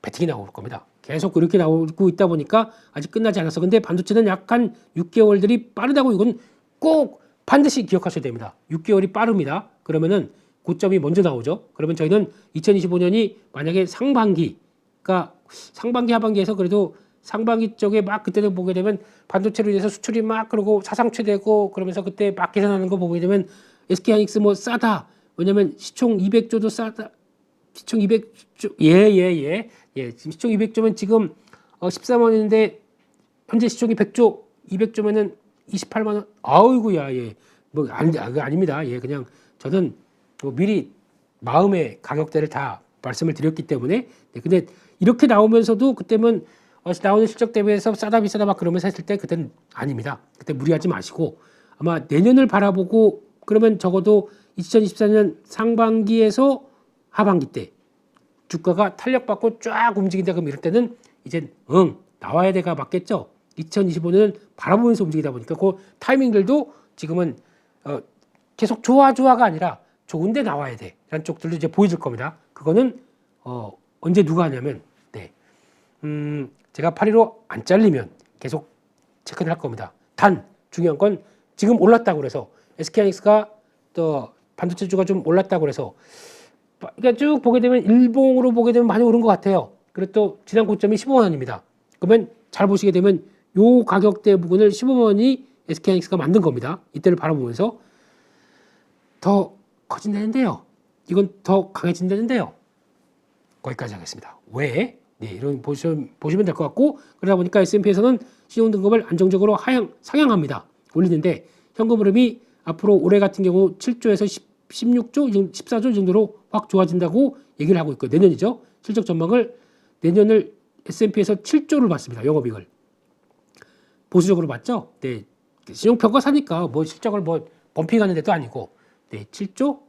배팅이 나올 겁니다. 계속 그렇게 나오고 있다 보니까 아직 끝나지 않았어. 근데 반도체는 약간 6개월들이 빠르다고 이건 꼭 반드시 기억하셔야 됩니다. 6개월이 빠릅니다. 그러면은 고점이 먼저 나오죠. 그러면 저희는 2025년이 만약에 상반기가 상반기 하반기에서 그래도 상반기 쪽에 막 그때는 보게 되면 반도체로 인해서 수출이 막 그러고 사상 최대고 그러면서 그때 막 계산하는 거 보게 되면 SK하이닉스 뭐 싸다. 왜냐면 시총 200조도 싸다. 시총 200조 예. 지금 시총 200조면 지금 13원인데 현재 시총이 100조 200조면은 28만 원. 아이고야 예. 뭐 그거 아닙니다. 예. 그냥 저는 뭐 미리 마음의 가격대를 다 말씀을 드렸기 때문에 네, 근데 이렇게 나오면서도 그때면 나오는 실적 대비해서 싸다 비싸다 막 그러면서 했을 때 그때는 아닙니다. 그때 무리하지 마시고 아마 내년을 바라보고 그러면 적어도 2024년 상반기에서 하반기 때 주가가 탄력받고 쫙 움직인다 그럼 이럴 때는 이제 나와야 돼가 맞겠죠. 2025년은 바라보면서 움직이다 보니까 그 타이밍들도 지금은 계속 좋아가 아니라 좋은데 나와야 돼 라는 쪽들도 이제 보여줄 겁니다. 그거는 언제 누가 하냐면 네. 제가 8.15 안 잘리면 계속 체크를 할 겁니다. 단 중요한 건 지금 올랐다고 그래서 SK하이닉스가 또 반도체주가 좀 올랐다고 그래서 그러니까 쭉 보게 되면 일봉으로 보게 되면 많이 오른 것 같아요. 그리고 또 지난 고점이 15원입니다. 그러면 잘 보시게 되면 요 가격대 부분을 15원이 SK하이닉스가 만든 겁니다. 이때를 바라보면서 더 커진다는데요. 이건 더 강해진다는데요. 거기까지 하겠습니다. 왜? 네, 이런 보시면 될 것 같고 그러다 보니까 S&P에서는 신용 등급을 안정적으로 상향합니다. 올리는데 현금 흐름이 앞으로 올해 같은 경우 7조에서 16조, 14조 정도로 확 좋아진다고 얘기를 하고 있고 내년이죠. 실적 전망을 내년을 S&P에서 7조를 봤습니다. 영업이익을 보수적으로 봤죠. 네, 신용평가사니까 뭐 실적을 뭐 범핑하는 데도 아니고 네, 7조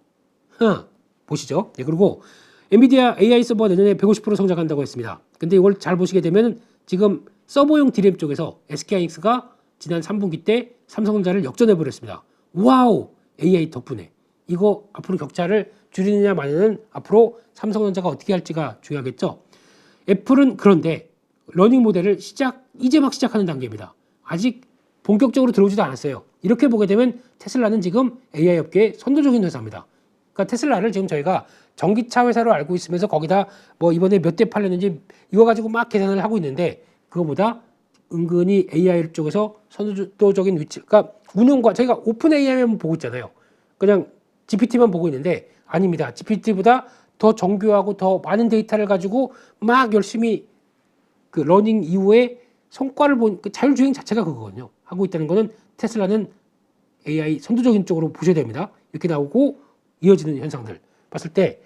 보시죠. 네, 그리고 엔비디아 AI 서버 내년에 150% 성장한다고 했습니다. 근데 이걸 잘 보시게 되면 지금 서버용 DRAM 쪽에서 SK하이닉스가 지난 3분기 때 삼성전자를 역전해 버렸습니다. 와우! AI 덕분에. 이거 앞으로 격차를 줄이느냐 마냐는 앞으로 삼성전자가 어떻게 할지가 중요하겠죠. 애플은 그런데 러닝 모델을 이제 막 시작하는 단계입니다. 아직 본격적으로 들어오지도 않았어요. 이렇게 보게 되면 테슬라는 지금 AI 업계의 선도적인 회사입니다. 그러니까 테슬라를 지금 저희가 전기차 회사로 알고 있으면서 거기다 뭐 이번에 몇 대 팔렸는지 이거 가지고 막 계산을 하고 있는데 그거보다 은근히 AI 쪽에서 선도적인 위치, 그러니까 운영과 저희가 오픈 AI만 보고 있잖아요. 그냥 GPT만 보고 있는데 아닙니다. GPT보다 더 정교하고 더 많은 데이터를 가지고 막 열심히 그 러닝 이후에 성과를 본 그 자율주행 자체가 그거거든요. 하고 있다는 거는 테슬라는 AI 선도적인 쪽으로 보셔야 됩니다. 이렇게 나오고 이어지는 현상들 봤을 때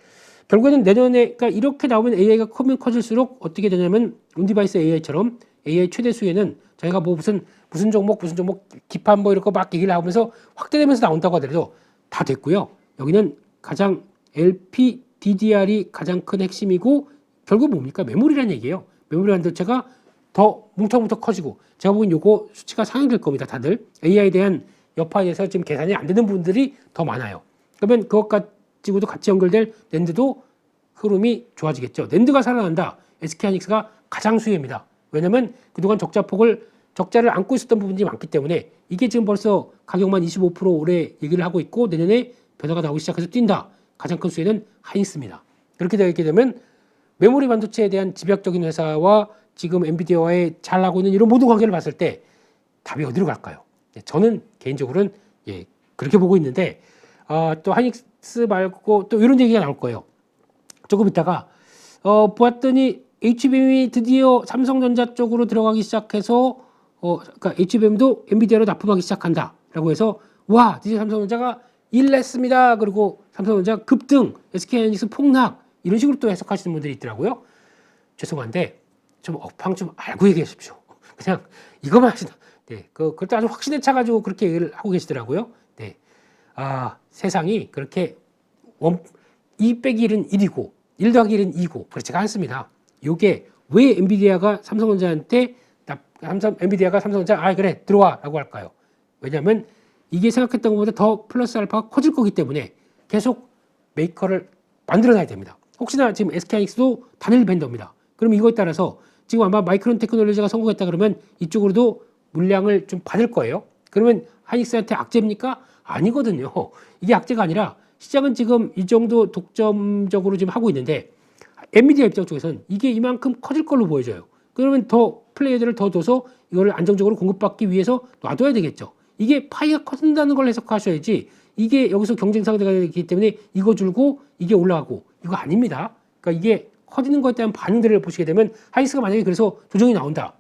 결국에는 내년에 그러니까 이렇게 나오면 AI가 크면 커질수록 어떻게 되냐면 온디바이스 AI처럼 AI 최대 수혜는 저희가 뭐 무슨 종목 기판 뭐 이런 거 막 얘기를 하면서 확대되면서 나온다고 하더라도 다 됐고요. 여기는 가장 LPDDR이 가장 큰 핵심이고 결국 뭡니까? 메모리라는 얘기예요. 메모리 반도체가 더 뭉텅뭉텅 커지고 제가 보기엔 요거 수치가 상향될 겁니다. 다들 AI에 대한 여파에서 지금 계산이 안 되는 분들이 더 많아요. 그러면 그것 가지고도 같이 연결될 낸드도 흐름이 좋아지겠죠. 낸드가 살아난다. SK하이닉스가 가장 수혜입니다. 왜냐하면 그동안 적자를 안고 있었던 부분이 많기 때문에 이게 지금 벌써 가격만 25% 올해 얘기를 하고 있고 내년에 변화가 나오기 시작해서 뛴다. 가장 큰 수혜는 하이닉스입니다. 그렇게 되게 되면 메모리 반도체에 대한 집약적인 회사와 지금 엔비디아와의 잘 나가고 있는 이런 모든 관계를 봤을 때 답이 어디로 갈까요? 저는 개인적으로는 그렇게 보고 있는데 또 하이닉스 말고 또 이런 얘기가 나올 거예요. 조금 있다가 보았더니 HBM이 드디어 삼성전자 쪽으로 들어가기 시작해서 그러니까 HBM도 엔비디아로 납품하기 시작한다라고 해서 와 드디어 삼성전자가 일냈습니다. 그리고 삼성전자 급등, SK하이닉스 폭락 이런 식으로 또 해석하시는 분들이 있더라고요. 죄송한데 좀 업황 좀 알고 얘기하십시오. 그냥 이것만 하시다. 네, 그것도 아주 확신에 차가지고 그렇게 얘기를 하고 계시더라고요. 네, 세상이 그렇게 2 빼기 1은 1이고 1 더하기 1은 2고 그렇지가 않습니다. 요게 왜 엔비디아가 삼성전자한테 엔비디아가 삼성전자 그래 들어와라고 할까요? 왜냐하면 이게 생각했던 것보다 더 플러스 알파가 커질 거기 때문에 계속 메이커를 만들어놔야 됩니다. 혹시나 지금 SK하이닉스도 단일 벤더입니다. 그럼 이거에 따라서 지금 아마 마이크론 테크놀로지가 성공했다 그러면 이쪽으로도 물량을 좀 받을 거예요. 그러면 하이닉스한테 악재입니까? 아니거든요. 이게 악재가 아니라 시장은 지금 이 정도 독점적으로 지금 하고 있는데 엔비디아 입장 쪽에서는 이게 이만큼 커질 걸로 보여져요. 그러면 더 플레이어들을 더 둬서 이거를 안정적으로 공급받기 위해서 놔둬야 되겠죠. 이게 파이가 커진다는 걸 해석하셔야지 이게 여기서 경쟁 상대가 되기 때문에 이거 줄고 이게 올라가고 이거 아닙니다. 그러니까 이게 커지는 것에 대한 반응들을 보시게 되면 하이닉스가 만약에 그래서 조정이 나온다.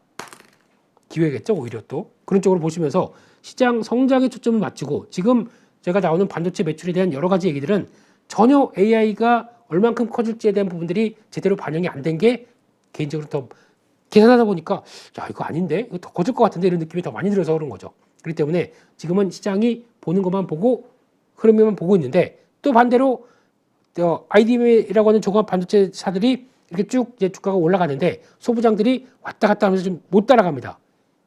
기회겠죠. 오히려 또 그런 쪽으로 보시면서 시장 성장에 초점을 맞추고 지금 제가 나오는 반도체 매출에 대한 여러 가지 얘기들은 전혀 AI가 얼만큼 커질지에 대한 부분들이 제대로 반영이 안 된 게 개인적으로 더 계산하다 보니까 야 이거 아닌데 이거 더 커질 것 같은데 이런 느낌이 더 많이 들어서 그런 거죠. 그렇기 때문에 지금은 시장이 보는 것만 보고 흐름만 보고 있는데 또 반대로 IDM이라고 하는 종합 반도체사들이 이렇게 쭉 이제 주가가 올라가는데 소부장들이 왔다 갔다 하면서 좀 못 따라갑니다.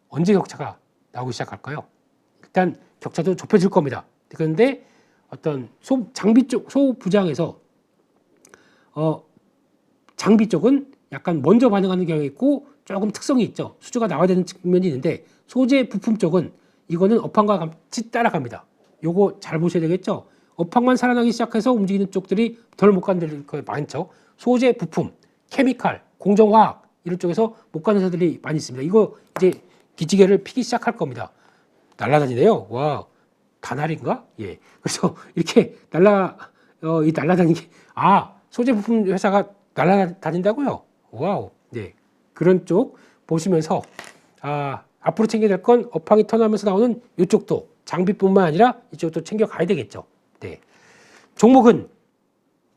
언제 격차가 나오기 시작할까요? 일단 격차도 좁혀질 겁니다. 그런데 어떤 장비 쪽 소부장에서 장비 쪽은 약간 먼저 반응하는 경향이 있고 조금 특성이 있죠. 수주가 나와야 되는 측면이 있는데 소재 부품 쪽은 이거는 업황과 같이 따라갑니다. 요거 잘 보셔야 되겠죠. 업황만 살아나기 시작해서 움직이는 쪽들이 덜 못 가는 거 많죠. 소재 부품, 케미칼, 공정화학 이런 쪽에서 못 가는 회사들이 많이 있습니다. 이거 이제 기지개를 피기 시작할 겁니다. 날아다니네요. 와, 다날인가? 예. 그래서 이렇게 날아다니는 게 소재 부품 회사가 날아다닌다고요? 와우. 네. 그런 쪽 보시면서 앞으로 챙겨야 될 건 업황이 턴하면서 나오는 이쪽도 장비뿐만 아니라 이쪽도 챙겨가야 되겠죠. 네. 종목은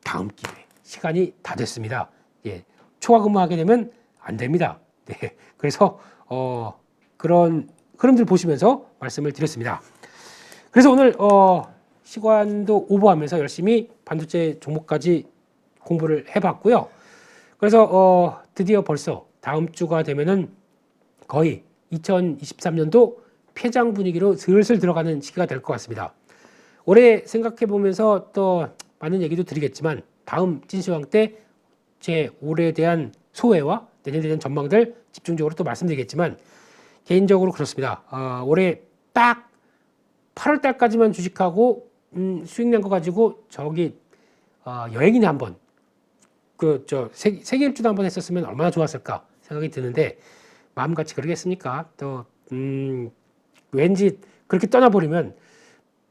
다음 기회. 시간이 다 됐습니다. 예. 초과 근무하게 되면 안 됩니다. 네. 그래서 그런 흐름들 보시면서 말씀을 드렸습니다. 그래서 오늘 시간도 오버하면서 열심히 반도체 종목까지 공부를 해봤고요. 그래서 드디어 벌써 다음 주가 되면은 거의 2023년도 폐장 분위기로 슬슬 들어가는 시기가 될 것 같습니다. 올해 생각해 보면서 또 많은 얘기도 드리겠지만 다음 찐시황 때 제 올해에 대한 소회와 내년에 대한 전망들 집중적으로 또 말씀드리겠지만 개인적으로 그렇습니다. 올해 딱 8월 달까지만 주식하고 수익 낸 거 가지고 여행이나 한번 세계 일주도 한번 했었으면 얼마나 좋았을까 생각이 드는데 마음같이 그러겠습니까? 또 왠지 그렇게 떠나버리면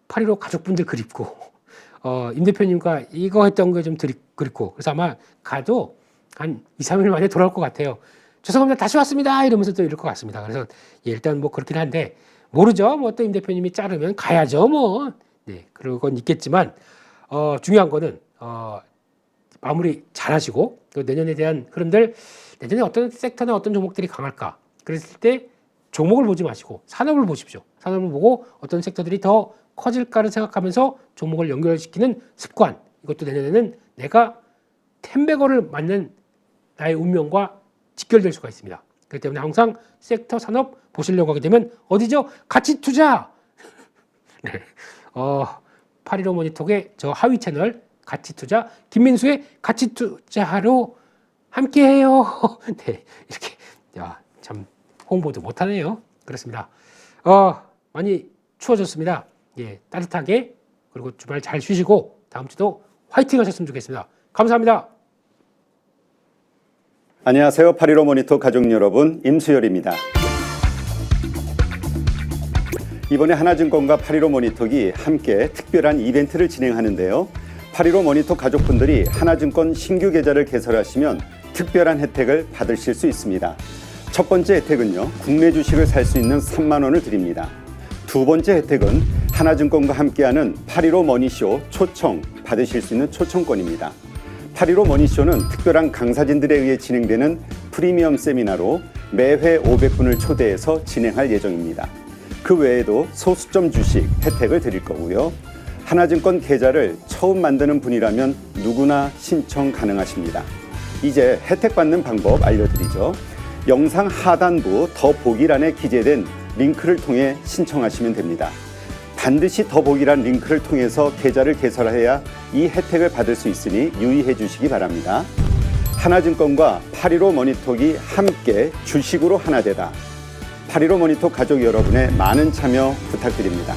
8.15 가족분들 그립고 임 대표님과 이거 했던 거 좀 그립고 그래서 아마 가도 한 2, 3일 만에 돌아올 것 같아요. 죄송합니다. 다시 왔습니다. 이러면서 또 이럴 것 같습니다. 그래서 일단 뭐 그렇긴 한데 모르죠. 뭐 또 임 대표님이 자르면 가야죠. 뭐. 네, 그런 건 있겠지만 중요한 거는 마무리 잘 하시고 내년에 대한 흐름들 내년에 어떤 섹터나 어떤 종목들이 강할까 그랬을 때 종목을 보지 마시고 산업을 보십시오. 산업을 보고 어떤 섹터들이 더 커질까를 생각하면서 종목을 연결시키는 습관 이것도 내년에는 내가 텐베거를 맞는 나의 운명과 직결될 수가 있습니다. 그렇기 때문에 항상 섹터 산업 보시려고 하게 되면 어디죠? 가치 투자! 네. 8.15 모니터의 저 하위 채널 가치 투자 김민수의 가치 투자로 함께해요. 네, 이렇게 참 홍보도 못하네요. 그렇습니다. 많이 추워졌습니다. 예, 따뜻하게 그리고 주말 잘 쉬시고 다음 주도 화이팅 하셨으면 좋겠습니다. 감사합니다. 안녕하세요. 8.15 모니터 가족 여러분, 임수열입니다. 이번에 하나증권과 8.15 모니터기 함께 특별한 이벤트를 진행하는데요. 8.15 모니터 가족분들이 하나증권 신규 계좌를 개설하시면 특별한 혜택을 받으실 수 있습니다. 첫 번째 혜택은요, 국내 주식을 살 수 있는 3만 원을 드립니다. 두 번째 혜택은 하나증권과 함께하는 8.15 머니쇼 초청 받으실 수 있는 초청권입니다. 8.15 머니쇼는 특별한 강사진들에 의해 진행되는 프리미엄 세미나로 매회 500분을 초대해서 진행할 예정입니다. 그 외에도 소수점 주식 혜택을 드릴 거고요. 하나증권 계좌를 처음 만드는 분이라면 누구나 신청 가능하십니다. 이제 혜택 받는 방법 알려드리죠. 영상 하단부 더보기란에 기재된 링크를 통해 신청하시면 됩니다. 반드시 더보기란 링크를 통해서 계좌를 개설해야 이 혜택을 받을 수 있으니 유의해 주시기 바랍니다. 하나증권과 8.15 머니톡이 함께 주식으로 하나 되다. 8.15 머니톡 가족 여러분의 많은 참여 부탁드립니다.